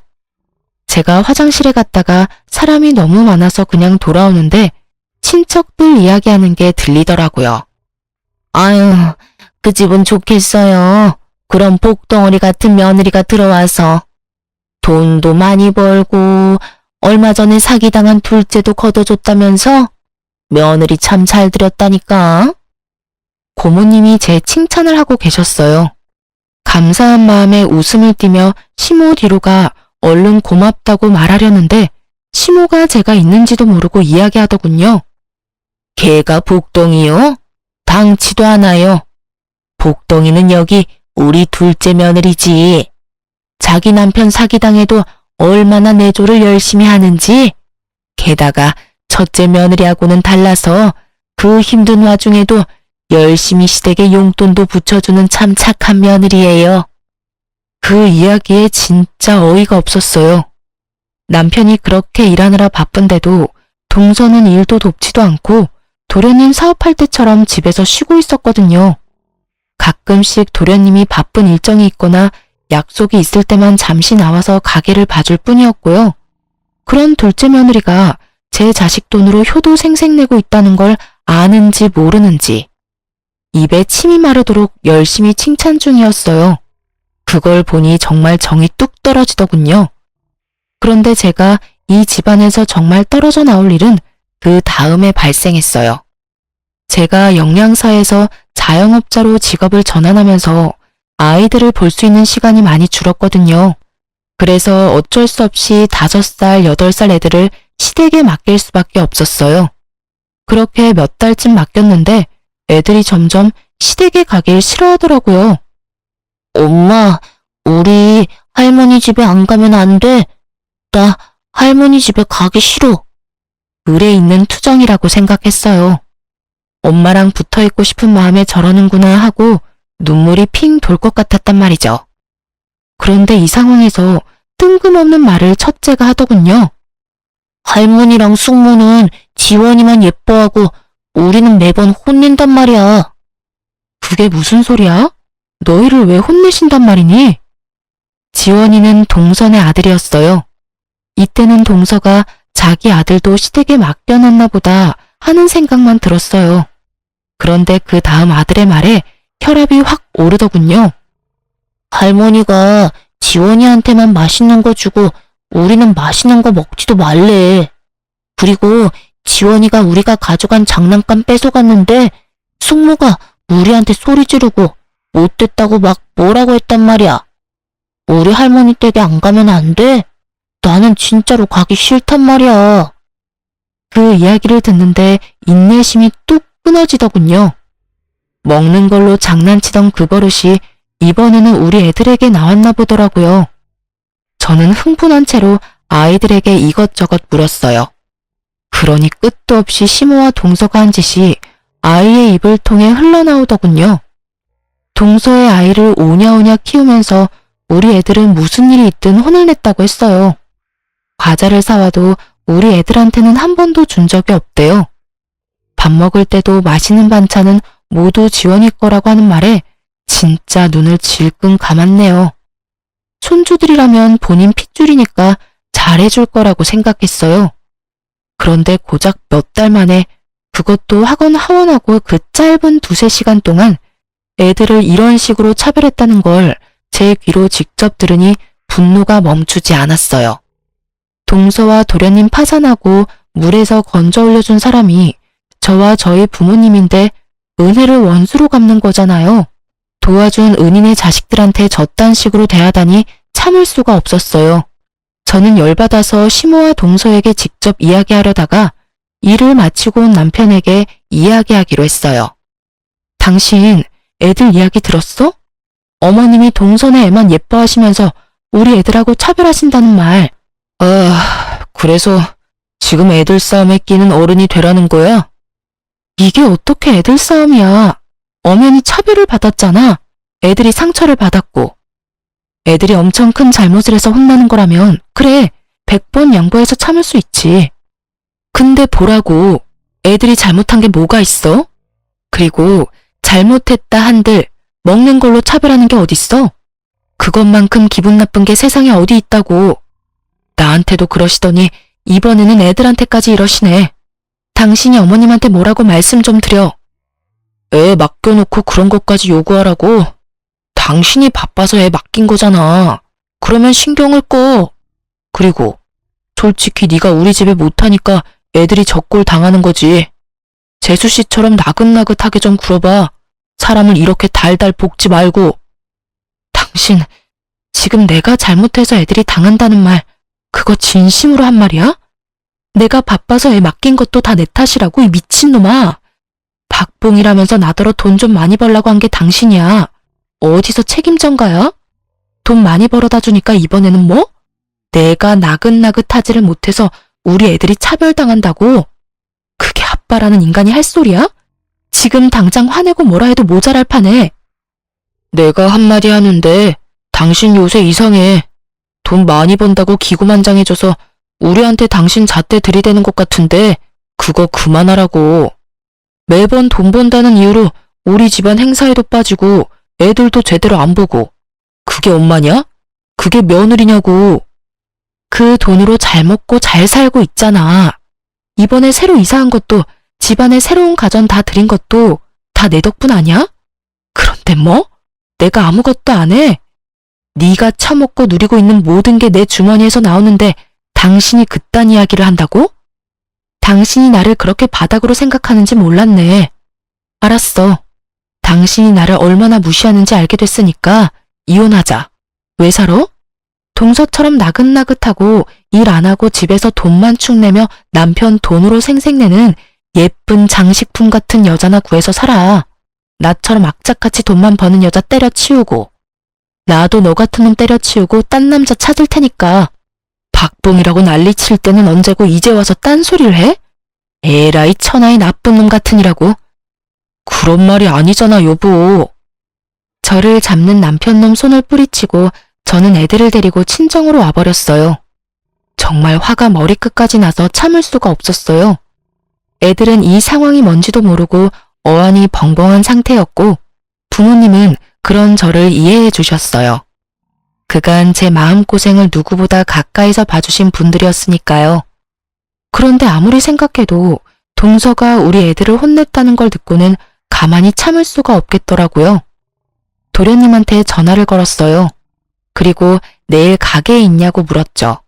제가 화장실에 갔다가 사람이 너무 많아서 그냥 돌아오는데 친척들 이야기하는 게 들리더라고요. 아유, 그 집은 좋겠어요. 그런 복덩어리 같은 며느리가 들어와서. 돈도 많이 벌고 얼마 전에 사기당한 둘째도 걷어줬다면서? 며느리 참 잘 들였다니까. 고모님이 제 칭찬을 하고 계셨어요. 감사한 마음에 웃음을 띠며 시모 뒤로가 얼른 고맙다고 말하려는데 시모가 제가 있는지도 모르고 이야기하더군요. 걔가 복덩이요? 당치도 않아요. 복덩이는 여기 우리 둘째 며느리지. 자기 남편 사기당해도 얼마나 내조를 열심히 하는지. 게다가 첫째 며느리하고는 달라서 그 힘든 와중에도 열심히 시댁에 용돈도 붙여주는 참 착한 며느리예요. 그 이야기에 진짜 어이가 없었어요. 남편이 그렇게 일하느라 바쁜데도 동서는 일도 돕지도 않고 도련님 사업할 때처럼 집에서 쉬고 있었거든요. 가끔씩 도련님이 바쁜 일정이 있거나 약속이 있을 때만 잠시 나와서 가게를 봐줄 뿐이었고요. 그런 둘째 며느리가 제 자식 돈으로 효도 생색내고 있다는 걸 아는지 모르는지 입에 침이 마르도록 열심히 칭찬 중이었어요. 그걸 보니 정말 정이 뚝 떨어지더군요. 그런데 제가 이 집안에서 정말 떨어져 나올 일은 그 다음에 발생했어요. 제가 영양사에서 자영업자로 직업을 전환하면서 아이들을 볼 수 있는 시간이 많이 줄었거든요. 그래서 어쩔 수 없이 5살, 8살 애들을 시댁에 맡길 수밖에 없었어요. 그렇게 몇 달쯤 맡겼는데 애들이 점점 시댁에 가길 싫어하더라고요. 엄마, 우리 할머니 집에 안 가면 안 돼. 나 할머니 집에 가기 싫어. 을에 있는 투정이라고 생각했어요. 엄마랑 붙어있고 싶은 마음에 저러는구나 하고 눈물이 핑 돌 것 같았단 말이죠. 그런데 이 상황에서 뜬금없는 말을 첫째가 하더군요. 할머니랑 숙모는 지원이만 예뻐하고 우리는 매번 혼낸단 말이야. 그게 무슨 소리야? 너희를 왜 혼내신단 말이니? 지원이는 동선의 아들이었어요. 이때는 동서가 자기 아들도 시댁에 맡겨놨나 보다 하는 생각만 들었어요. 그런데 그 다음 아들의 말에 혈압이 확 오르더군요. 할머니가 지원이한테만 맛있는 거 주고 우리는 맛있는 거 먹지도 말래. 그리고 지원이가 우리가 가져간 장난감 뺏어갔는데 숙모가 우리한테 소리 지르고 못됐다고 막 뭐라고 했단 말이야. 우리 할머니 댁에 안 가면 안 돼? 나는 진짜로 가기 싫단 말이야. 그 이야기를 듣는데 인내심이 뚝 끊어지더군요. 먹는 걸로 장난치던 그 버릇이 이번에는 우리 애들에게 나왔나 보더라고요. 저는 흥분한 채로 아이들에게 이것저것 물었어요. 그러니 끝도 없이 시모와 동서가 한 짓이 아이의 입을 통해 흘러나오더군요. 동서의 아이를 오냐오냐 키우면서 우리 애들은 무슨 일이 있든 혼을 냈다고 했어요. 과자를 사와도 우리 애들한테는 한 번도 준 적이 없대요. 밥 먹을 때도 맛있는 반찬은 모두 지원이 거라고 하는 말에 진짜 눈을 질끈 감았네요. 손주들이라면 본인 핏줄이니까 잘해줄 거라고 생각했어요. 그런데 고작 몇 달 만에 그것도 학원 하원하고 그 짧은 2~3시간 동안 애들을 이런 식으로 차별했다는 걸 제 귀로 직접 들으니 분노가 멈추지 않았어요. 동서와 도련님 파산하고 물에서 건져 올려준 사람이 저와 저희 부모님인데 은혜를 원수로 갚는 거잖아요. 도와준 은인의 자식들한테 저딴 식으로 대하다니 참을 수가 없었어요. 저는 열받아서 시모와 동서에게 직접 이야기하려다가 일을 마치고 온 남편에게 이야기하기로 했어요. 당신 애들 이야기 들었어? 어머님이 동서네 애만 예뻐하시면서 우리 애들하고 차별하신다는 말. 그래서 지금 애들 싸움에 끼는 어른이 되라는 거야? 이게 어떻게 애들 싸움이야. 엄연히 차별을 받았잖아. 애들이 상처를 받았고. 애들이 엄청 큰 잘못을 해서 혼나는 거라면 그래, 100번 양보해서 참을 수 있지. 근데 보라고, 애들이 잘못한 게 뭐가 있어? 그리고 잘못했다 한들 먹는 걸로 차별하는 게 어딨어? 그것만큼 기분 나쁜 게 세상에 어디 있다고. 나한테도 그러시더니 이번에는 애들한테까지 이러시네. 당신이 어머님한테 뭐라고 말씀 좀 드려. 애 맡겨놓고 그런 것까지 요구하라고? 당신이 바빠서 애 맡긴 거잖아. 그러면 신경을 꺼. 그리고 솔직히 네가 우리 집에 못하니까 애들이 적골 당하는 거지. 재수씨처럼 나긋나긋하게 좀 굴어봐. 사람을 이렇게 달달 볶지 말고. 당신 지금 내가 잘못해서 애들이 당한다는 말 그거 진심으로 한 말이야? 내가 바빠서 애 맡긴 것도 다 내 탓이라고, 이 미친놈아. 박봉이라면서 나더러 돈 좀 많이 벌라고 한 게 당신이야. 어디서 책임전가야? 돈 많이 벌어다 주니까 이번에는 뭐? 내가 나긋나긋하지를 못해서 우리 애들이 차별당한다고? 그게 아빠라는 인간이 할 소리야? 지금 당장 화내고 뭐라 해도 모자랄 판에. 내가 한마디 하는데 당신 요새 이상해. 돈 많이 번다고 기고만장해져서 우리한테 당신 잣대 들이대는 것 같은데 그거 그만하라고. 매번 돈 번다는 이유로 우리 집안 행사에도 빠지고 애들도 제대로 안 보고. 그게 엄마냐? 그게 며느리냐고. 그 돈으로 잘 먹고 잘 살고 있잖아. 이번에 새로 이사한 것도 집안에 새로운 가전 다 들인 것도 다 내 덕분 아니야? 그런데 뭐? 내가 아무것도 안 해? 네가 처먹고 누리고 있는 모든 게 내 주머니에서 나오는데 당신이 그딴 이야기를 한다고? 당신이 나를 그렇게 바닥으로 생각하는지 몰랐네. 알았어. 당신이 나를 얼마나 무시하는지 알게 됐으니까 이혼하자. 왜 살아? 동서처럼 나긋나긋하고 일 안 하고 집에서 돈만 축내며 남편 돈으로 생색내는 예쁜 장식품 같은 여자나 구해서 살아. 나처럼 악착같이 돈만 버는 여자 때려치우고. 나도 너 같은 놈 때려치우고 딴 남자 찾을 테니까. 박봉이라고 난리칠 때는 언제고 이제 와서 딴소리를 해? 에라이 천하의 나쁜 놈 같으니라고. 그런 말이 아니잖아, 여보. 저를 잡는 남편놈 손을 뿌리치고 저는 애들을 데리고 친정으로 와버렸어요. 정말 화가 머리끝까지 나서 참을 수가 없었어요. 애들은 이 상황이 뭔지도 모르고 어안이 벙벙한 상태였고 부모님은 그런 저를 이해해 주셨어요. 그간 제 마음고생을 누구보다 가까이서 봐주신 분들이었으니까요. 그런데 아무리 생각해도 동서가 우리 애들을 혼냈다는 걸 듣고는 가만히 참을 수가 없겠더라고요. 도련님한테 전화를 걸었어요. 그리고 내일 가게에 있냐고 물었죠.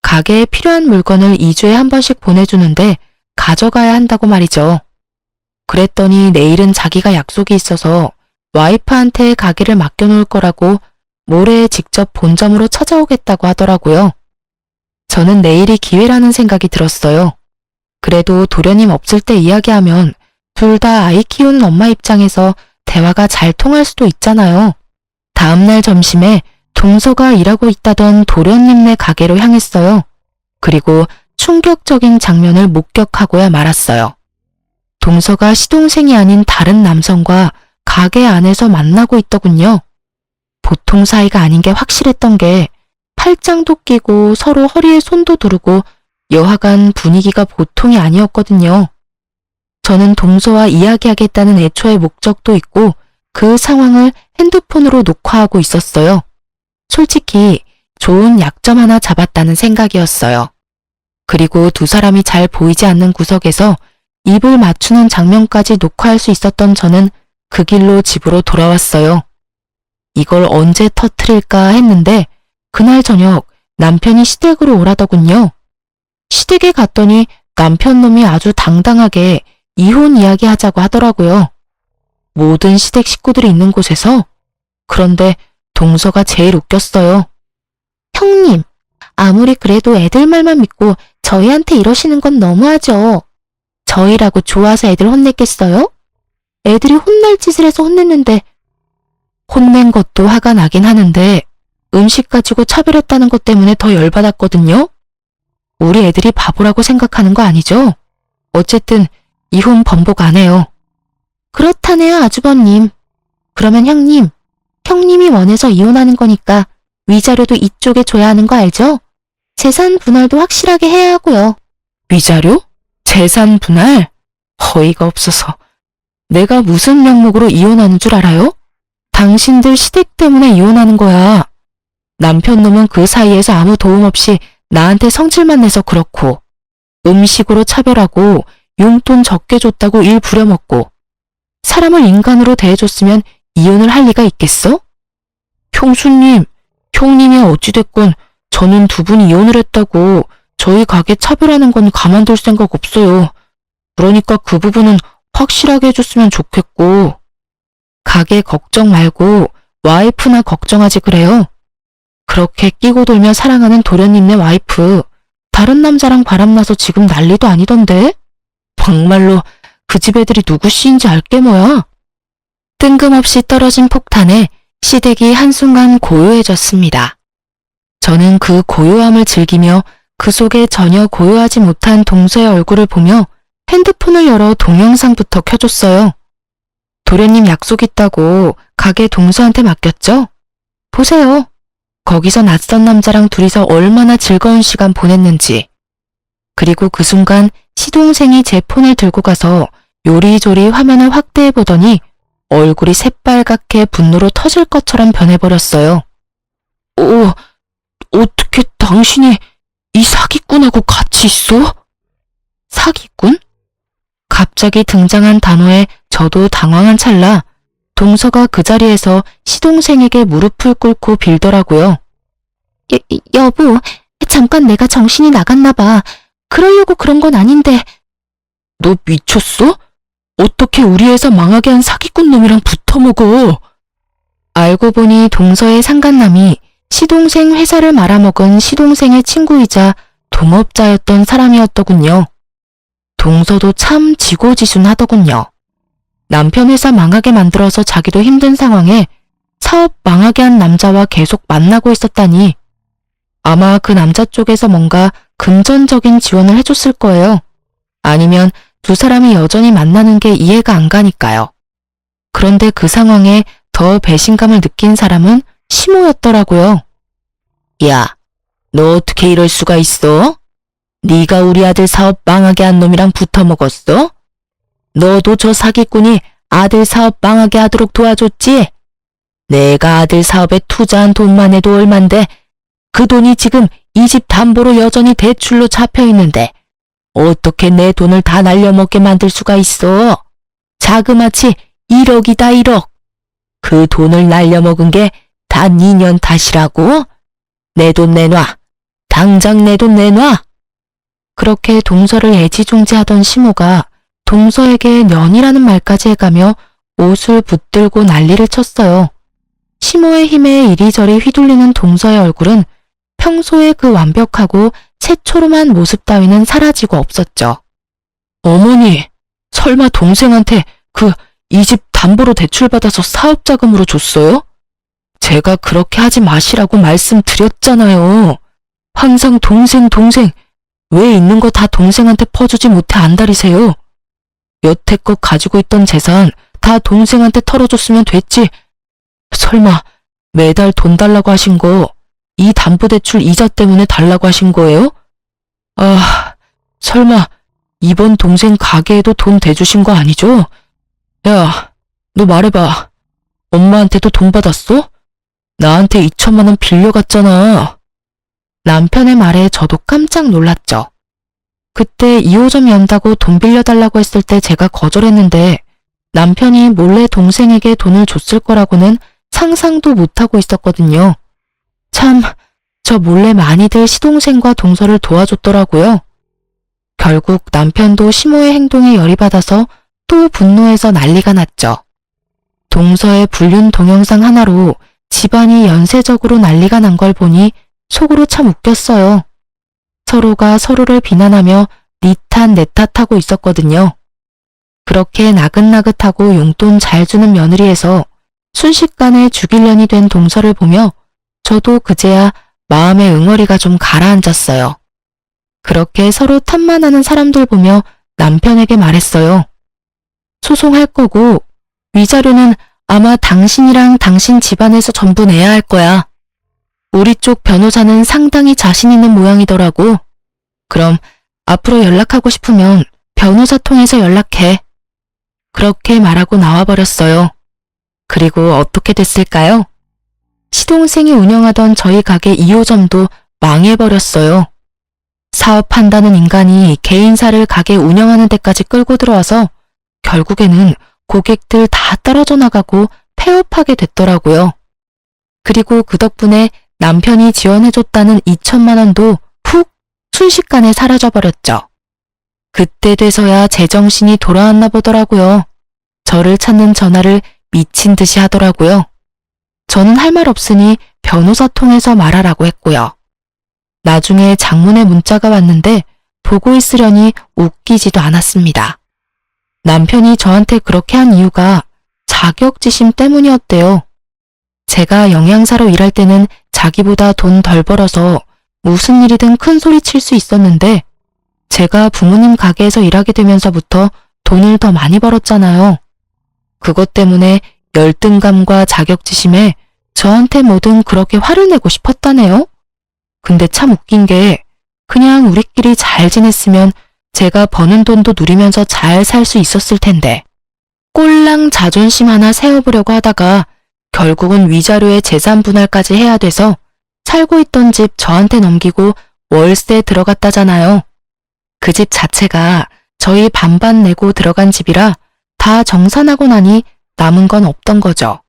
가게에 필요한 물건을 2주에 한 번씩 보내주는데 가져가야 한다고 말이죠. 그랬더니 내일은 자기가 약속이 있어서 와이프한테 가게를 맡겨놓을 거라고 모레 직접 본점으로 찾아오겠다고 하더라고요. 저는 내일이 기회라는 생각이 들었어요. 그래도 도련님 없을 때 이야기하면 둘 다 아이 키우는 엄마 입장에서 대화가 잘 통할 수도 있잖아요. 다음날 점심에 동서가 일하고 있다던 도련님네 가게로 향했어요. 그리고 충격적인 장면을 목격하고야 말았어요. 동서가 시동생이 아닌 다른 남성과 가게 안에서 만나고 있더군요. 보통 사이가 아닌 게 확실했던 게 팔짱도 끼고 서로 허리에 손도 두르고 여하간 분위기가 보통이 아니었거든요. 저는 동서와 이야기하겠다는 애초의 목적도 있고 그 상황을 핸드폰으로 녹화하고 있었어요. 솔직히 좋은 약점 하나 잡았다는 생각이었어요. 그리고 두 사람이 잘 보이지 않는 구석에서 입을 맞추는 장면까지 녹화할 수 있었던 저는 그 길로 집으로 돌아왔어요. 이걸 언제 터트릴까 했는데 그날 저녁 남편이 시댁으로 오라더군요. 시댁에 갔더니 남편놈이 아주 당당하게 이혼 이야기 하자고 하더라고요. 모든 시댁 식구들이 있는 곳에서. 그런데 동서가 제일 웃겼어요. 형님, 아무리 그래도 애들 말만 믿고 저희한테 이러시는 건 너무하죠. 저희라고 좋아서 애들 혼냈겠어요? 애들이 혼날 짓을 해서 혼냈는데 혼낸 것도 화가 나긴 하는데 음식 가지고 차별했다는 것 때문에 더 열받았거든요. 우리 애들이 바보라고 생각하는 거 아니죠? 어쨌든 이혼 번복 안 해요. 그렇다네요, 아주버님. 그러면 형님이 원해서 이혼하는 거니까 위자료도 이쪽에 줘야 하는 거 알죠? 재산 분할도 확실하게 해야 하고요. 위자료? 재산 분할? 어이가 없어서. 내가 무슨 명목으로 이혼하는 줄 알아요? 당신들 시댁 때문에 이혼하는 거야. 남편놈은 그 사이에서 아무 도움 없이 나한테 성질만 내서 그렇고 음식으로 차별하고 용돈 적게 줬다고 일 부려먹고 사람을 인간으로 대해줬으면 이혼을 할 리가 있겠어? 형수님, 형님이 어찌됐건 저는 두 분이 이혼을 했다고 저희 가게 차별하는 건 가만둘 생각 없어요. 그러니까 그 부분은 확실하게 해줬으면 좋겠고 가게 걱정 말고 와이프나 걱정하지 그래요. 그렇게 끼고 돌며 사랑하는 도련님네 와이프 다른 남자랑 바람나서 지금 난리도 아니던데? 정말로 그 집 애들이 누구 씨인지 알게 뭐야? 뜬금없이 떨어진 폭탄에 시댁이 한순간 고요해졌습니다. 저는 그 고요함을 즐기며 그 속에 전혀 고요하지 못한 동서의 얼굴을 보며 핸드폰을 열어 동영상부터 켜줬어요. 도련님 약속 있다고 가게 동서한테 맡겼죠? 보세요. 거기서 낯선 남자랑 둘이서 얼마나 즐거운 시간 보냈는지. 그리고 그 순간 시동생이 제 폰을 들고 가서 요리조리 화면을 확대해 보더니 얼굴이 새빨갛게 분노로 터질 것처럼 변해버렸어요. 어떻게 당신이 이 사기꾼하고 같이 있어? 사기꾼? 갑자기 등장한 단어에 저도 당황한 찰나 동서가 그 자리에서 시동생에게 무릎을 꿇고 빌더라고요. 여보, 잠깐 내가 정신이 나갔나 봐. 그러려고 그런 건 아닌데. 너 미쳤어? 어떻게 우리 회사 망하게 한 사기꾼 놈이랑 붙어먹어? 알고 보니 동서의 상간남이 시동생 회사를 말아먹은 시동생의 친구이자 동업자였던 사람이었더군요. 동서도 참 지고지순하더군요. 남편 회사 망하게 만들어서 자기도 힘든 상황에 사업 망하게 한 남자와 계속 만나고 있었다니. 아마 그 남자 쪽에서 뭔가 금전적인 지원을 해줬을 거예요. 아니면 두 사람이 여전히 만나는 게 이해가 안 가니까요. 그런데 그 상황에 더 배신감을 느낀 사람은 시모였더라고요. 야, 너 어떻게 이럴 수가 있어? 네가 우리 아들 사업 망하게 한 놈이랑 붙어 먹었어? 너도 저 사기꾼이 아들 사업 망하게 하도록 도와줬지? 내가 아들 사업에 투자한 돈만 해도 얼만데 그 돈이 지금 이 집 담보로 여전히 대출로 잡혀 있는데 어떻게 내 돈을 다 날려먹게 만들 수가 있어? 자그마치 1억이다 1억. 그 돈을 날려먹은 게 단 2년 탓이라고? 내 돈 내놔. 당장 내 돈 내놔. 그렇게 동서를 애지중지하던 시모가 동서에게 년이라는 말까지 해가며 옷을 붙들고 난리를 쳤어요. 시모의 힘에 이리저리 휘둘리는 동서의 얼굴은 평소의 그 완벽하고 채초롬한 모습 따위는 사라지고 없었죠. 어머니, 설마 동생한테 이 집 담보로 대출받아서 사업자금으로 줬어요? 제가 그렇게 하지 마시라고 말씀드렸잖아요. 항상 동생 왜 있는 거 다 동생한테 퍼주지 못해 안달이세요? 여태껏 가지고 있던 재산 다 동생한테 털어줬으면 됐지. 설마 매달 돈 달라고 하신 거 이 담보대출 이자 때문에 달라고 하신 거예요? 아, 설마 이번 동생 가게에도 돈 대주신 거 아니죠? 야, 너 말해봐. 엄마한테도 돈 받았어? 나한테 2천만 원 빌려갔잖아. 남편의 말에 저도 깜짝 놀랐죠. 그때 2호점 연다고 돈 빌려달라고 했을 때 제가 거절했는데 남편이 몰래 동생에게 돈을 줬을 거라고는 상상도 못하고 있었거든요. 참, 저 몰래 많이들 시동생과 동서를 도와줬더라고요. 결국 남편도 시모의 행동에 열이 받아서 또 분노해서 난리가 났죠. 동서의 불륜 동영상 하나로 집안이 연쇄적으로 난리가 난 걸 보니 속으로 참 웃겼어요. 서로가 서로를 비난하며 니 탓 내 탓하고 있었거든요. 그렇게 나긋나긋하고 용돈 잘 주는 며느리에서 순식간에 죽일년이 된 동서를 보며 저도 그제야 마음의 응어리가 좀 가라앉았어요. 그렇게 서로 탓만 하는 사람들 보며 남편에게 말했어요. 소송할 거고 위자료는 아마 당신이랑 당신 집안에서 전부 내야 할 거야. 우리 쪽 변호사는 상당히 자신 있는 모양이더라고. 그럼 앞으로 연락하고 싶으면 변호사 통해서 연락해. 그렇게 말하고 나와버렸어요. 그리고 어떻게 됐을까요? 시동생이 운영하던 저희 가게 2호점도 망해버렸어요. 사업한다는 인간이 개인사를 가게 운영하는 데까지 끌고 들어와서 결국에는 고객들 다 떨어져 나가고 폐업하게 됐더라고요. 그리고 그 덕분에 남편이 지원해줬다는 2천만 원도 훅 순식간에 사라져버렸죠. 그때 돼서야 제정신이 돌아왔나 보더라고요. 저를 찾는 전화를 미친 듯이 하더라고요. 저는 할 말 없으니 변호사 통해서 말하라고 했고요. 나중에 장문의 문자가 왔는데 보고 있으려니 웃기지도 않았습니다. 남편이 저한테 그렇게 한 이유가 자격지심 때문이었대요. 제가 영양사로 일할 때는 자기보다 돈 덜 벌어서 무슨 일이든 큰 소리 칠 수 있었는데 제가 부모님 가게에서 일하게 되면서부터 돈을 더 많이 벌었잖아요. 그것 때문에 열등감과 자격지심에 저한테 뭐든 그렇게 화를 내고 싶었다네요. 근데 참 웃긴 게 그냥 우리끼리 잘 지냈으면 제가 버는 돈도 누리면서 잘 살 수 있었을 텐데 꼴랑 자존심 하나 세워보려고 하다가 결국은 위자료에 재산 분할까지 해야 돼서 살고 있던 집 저한테 넘기고 월세 들어갔다잖아요. 그 집 자체가 저희 반반 내고 들어간 집이라 다 정산하고 나니 남은 건 없던 거죠.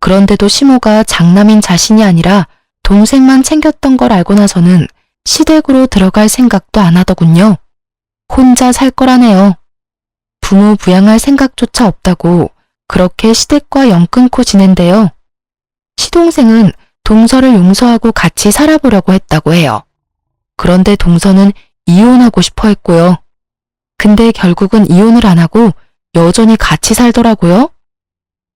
그런데도 시모가 장남인 자신이 아니라 동생만 챙겼던 걸 알고 나서는 시댁으로 들어갈 생각도 안 하더군요. 혼자 살 거라네요. 부모 부양할 생각조차 없다고 그렇게 시댁과 연 끊고 지낸대요. 시동생은 동서를 용서하고 같이 살아보려고 했다고 해요. 그런데 동서는 이혼하고 싶어 했고요. 근데 결국은 이혼을 안 하고 여전히 같이 살더라고요.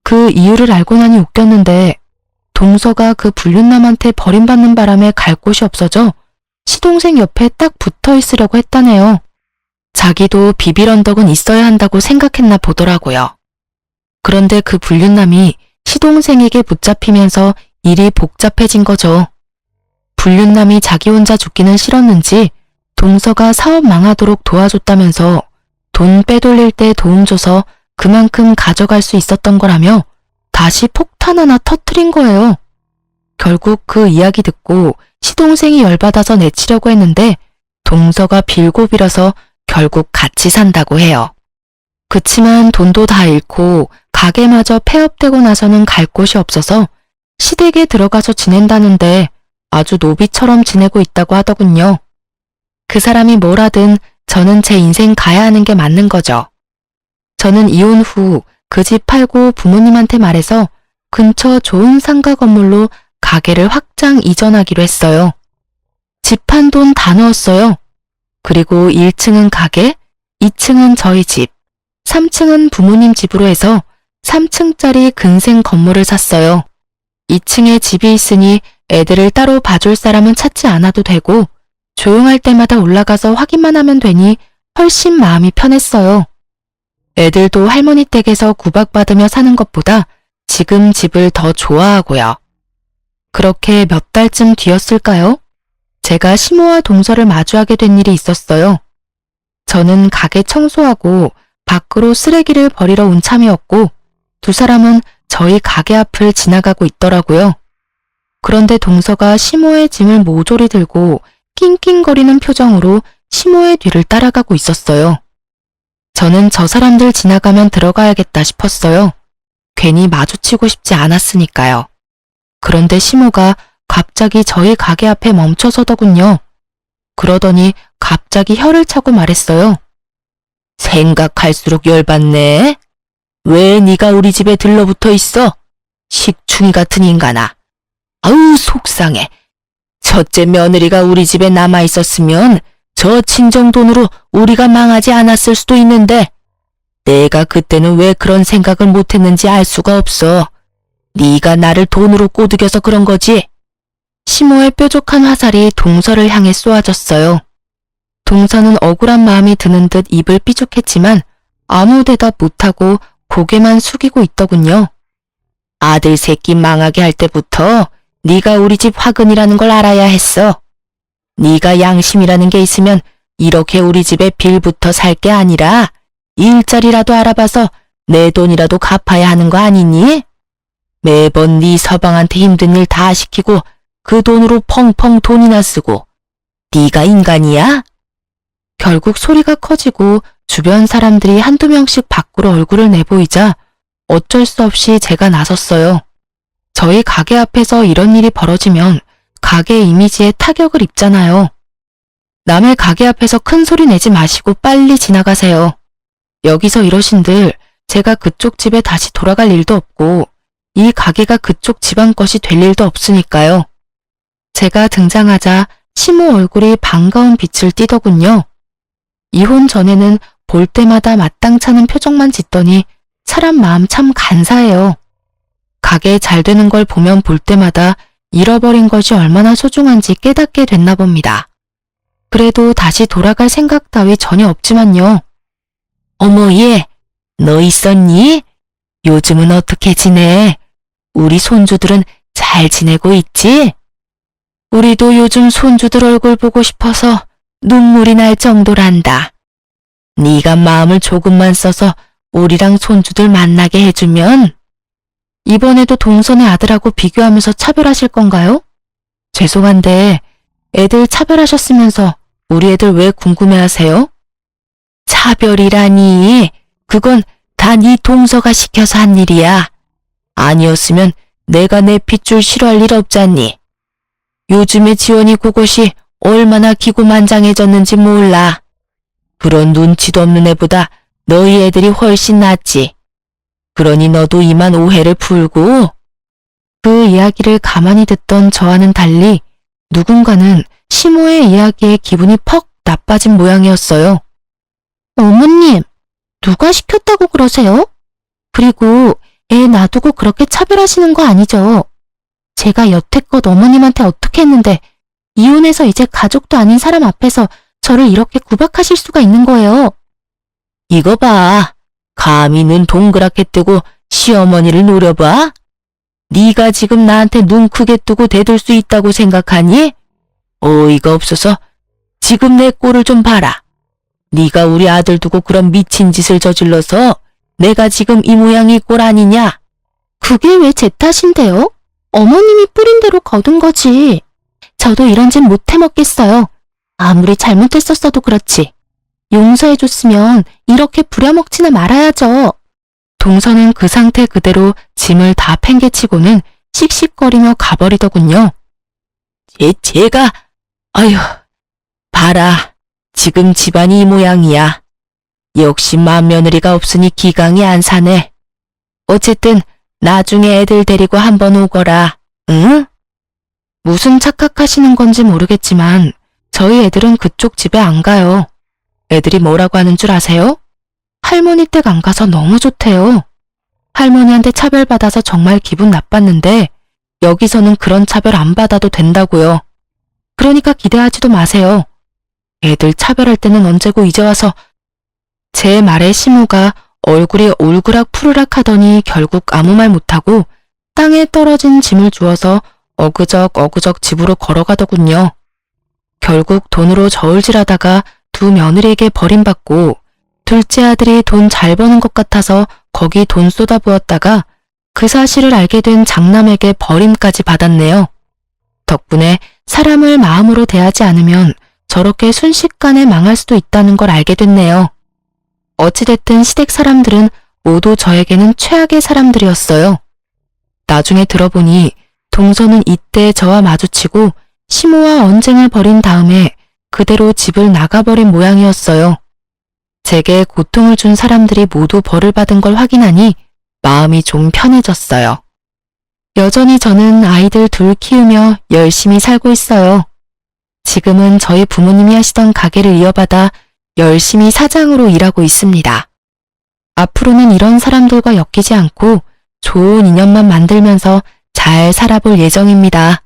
그 이유를 알고 나니 웃겼는데 동서가 그 불륜남한테 버림받는 바람에 갈 곳이 없어져 시동생 옆에 딱 붙어 있으려고 했다네요. 자기도 비빌 언덕은 있어야 한다고 생각했나 보더라고요. 그런데 그 불륜남이 시동생에게 붙잡히면서 일이 복잡해진 거죠. 불륜남이 자기 혼자 죽기는 싫었는지 동서가 사업 망하도록 도와줬다면서 돈 빼돌릴 때 도움 줘서 그만큼 가져갈 수 있었던 거라며 다시 폭탄 하나 터트린 거예요. 결국 그 이야기 듣고 시동생이 열받아서 내치려고 했는데 동서가 빌고 빌어서 결국 같이 산다고 해요. 그치만 돈도 다 잃고 가게마저 폐업되고 나서는 갈 곳이 없어서 시댁에 들어가서 지낸다는데 아주 노비처럼 지내고 있다고 하더군요. 그 사람이 뭘 하든 저는 제 인생 가야 하는 게 맞는 거죠. 저는 이혼 후 그 집 팔고 부모님한테 말해서 근처 좋은 상가 건물로 가게를 확장 이전하기로 했어요. 집 한 돈 다 넣었어요. 그리고 1층은 가게, 2층은 저희 집, 3층은 부모님 집으로 해서 3층짜리 근생 건물을 샀어요. 2층에 집이 있으니 애들을 따로 봐줄 사람은 찾지 않아도 되고 조용할 때마다 올라가서 확인만 하면 되니 훨씬 마음이 편했어요. 애들도 할머니 댁에서 구박받으며 사는 것보다 지금 집을 더 좋아하고요. 그렇게 몇 달쯤 뒤였을까요? 제가 시모와 동서를 마주하게 된 일이 있었어요. 저는 가게 청소하고 밖으로 쓰레기를 버리러 온 참이었고 두 사람은 저희 가게 앞을 지나가고 있더라고요. 그런데 동서가 시모의 짐을 모조리 들고 낑낑거리는 표정으로 시모의 뒤를 따라가고 있었어요. 저는 저 사람들 지나가면 들어가야겠다 싶었어요. 괜히 마주치고 싶지 않았으니까요. 그런데 시모가 갑자기 저희 가게 앞에 멈춰서더군요. 그러더니 갑자기 혀를 차고 말했어요. 생각할수록 열받네. 왜 네가 우리 집에 들러붙어 있어? 식충이 같은 인간아. 아우 속상해. 첫째 며느리가 우리 집에 남아있었으면 저 친정 돈으로 우리가 망하지 않았을 수도 있는데 내가 그때는 왜 그런 생각을 못했는지 알 수가 없어. 네가 나를 돈으로 꼬드겨서 그런 거지. 시모의 뾰족한 화살이 동서를 향해 쏘아졌어요. 동서는 억울한 마음이 드는 듯 입을 삐죽했지만 아무 대답 못하고 고개만 숙이고 있더군요. 아들 새끼 망하게 할 때부터 네가 우리 집 화근이라는 걸 알아야 했어. 네가 양심이라는 게 있으면 이렇게 우리 집에 빌부터 살 게 아니라 일자리라도 알아봐서 내 돈이라도 갚아야 하는 거 아니니? 매번 네 서방한테 힘든 일 다 시키고 그 돈으로 펑펑 돈이나 쓰고 네가 인간이야? 결국 소리가 커지고 주변 사람들이 한두 명씩 밖으로 얼굴을 내보이자 어쩔 수 없이 제가 나섰어요. 저희 가게 앞에서 이런 일이 벌어지면 가게 이미지에 타격을 입잖아요. 남의 가게 앞에서 큰 소리 내지 마시고 빨리 지나가세요. 여기서 이러신들 제가 그쪽 집에 다시 돌아갈 일도 없고 이 가게가 그쪽 집안 것이 될 일도 없으니까요. 제가 등장하자 시모 얼굴이 반가운 빛을 띠더군요. 이혼 전에는 볼 때마다 마땅찮은 표정만 짓더니 사람 마음 참 간사해요. 가게 잘 되는 걸 보면 볼 때마다 잃어버린 것이 얼마나 소중한지 깨닫게 됐나 봅니다. 그래도 다시 돌아갈 생각 따위 전혀 없지만요. 어머 얘, 너 있었니? 요즘은 어떻게 지내? 우리 손주들은 잘 지내고 있지? 우리도 요즘 손주들 얼굴 보고 싶어서 눈물이 날 정도란다. 네가 마음을 조금만 써서 우리랑 손주들 만나게 해주면 이번에도 동선의 아들하고 비교하면서 차별하실 건가요? 죄송한데 애들 차별하셨으면서 우리 애들 왜 궁금해하세요? 차별이라니 그건 다 네 동서가 시켜서 한 일이야. 아니었으면 내가 내 핏줄 싫어할 일 없잖니. 요즘에 지원이 그곳이 얼마나 기고만장해졌는지 몰라. 그런 눈치도 없는 애보다 너희 애들이 훨씬 낫지. 그러니 너도 이만 오해를 풀고. 그 이야기를 가만히 듣던 저와는 달리 누군가는 시모의 이야기에 기분이 퍽 나빠진 모양이었어요. 어머님, 누가 시켰다고 그러세요? 그리고 애 놔두고 그렇게 차별하시는 거 아니죠? 제가 여태껏 어머님한테 어떻게 했는데 이혼해서 이제 가족도 아닌 사람 앞에서 저를 이렇게 구박하실 수가 있는 거예요. 이거 봐. 감히 눈 동그랗게 뜨고 시어머니를 노려봐? 네가 지금 나한테 눈 크게 뜨고 대들 수 있다고 생각하니? 어이가 없어서 지금 내 꼴을 좀 봐라. 네가 우리 아들 두고 그런 미친 짓을 저질러서 내가 지금 이 모양이 꼴 아니냐? 그게 왜 제 탓인데요? 어머님이 뿌린 대로 거둔 거지. 저도 이런 짓 못 해먹겠어요. 아무리 잘못했었어도 그렇지. 용서해줬으면 이렇게 부려먹지나 말아야죠. 동서는 그 상태 그대로 짐을 다 팽개치고는 씩씩거리며 가버리더군요. 제가 아휴 봐라. 지금 집안이 이 모양이야. 역시 맏며느리가 없으니 기강이 안 사네. 어쨌든 나중에 애들 데리고 한번 오거라. 응? 무슨 착각하시는 건지 모르겠지만 저희 애들은 그쪽 집에 안 가요. 애들이 뭐라고 하는 줄 아세요? 할머니 댁 안 가서 너무 좋대요. 할머니한테 차별받아서 정말 기분 나빴는데 여기서는 그런 차별 안 받아도 된다고요. 그러니까 기대하지도 마세요. 애들 차별할 때는 언제고 이제 와서 제 말에 시모가 얼굴이 올그락 푸르락 하더니 결국 아무 말 못하고 땅에 떨어진 짐을 주워서 어그적 집으로 걸어가더군요. 결국 돈으로 저울질하다가 두 며느리에게 버림받고 둘째 아들이 돈 잘 버는 것 같아서 거기 돈 쏟아부었다가 그 사실을 알게 된 장남에게 버림까지 받았네요. 덕분에 사람을 마음으로 대하지 않으면 저렇게 순식간에 망할 수도 있다는 걸 알게 됐네요. 어찌됐든 시댁 사람들은 모두 저에게는 최악의 사람들이었어요. 나중에 들어보니 동서는 이때 저와 마주치고 시모와 언쟁을 벌인 다음에 그대로 집을 나가버린 모양이었어요. 제게 고통을 준 사람들이 모두 벌을 받은 걸 확인하니 마음이 좀 편해졌어요. 여전히 저는 아이들 둘 키우며 열심히 살고 있어요. 지금은 저희 부모님이 하시던 가게를 이어받아 열심히 사장으로 일하고 있습니다. 앞으로는 이런 사람들과 엮이지 않고 좋은 인연만 만들면서 잘 살아볼 예정입니다.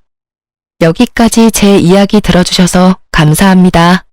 여기까지 제 이야기 들어주셔서 감사합니다.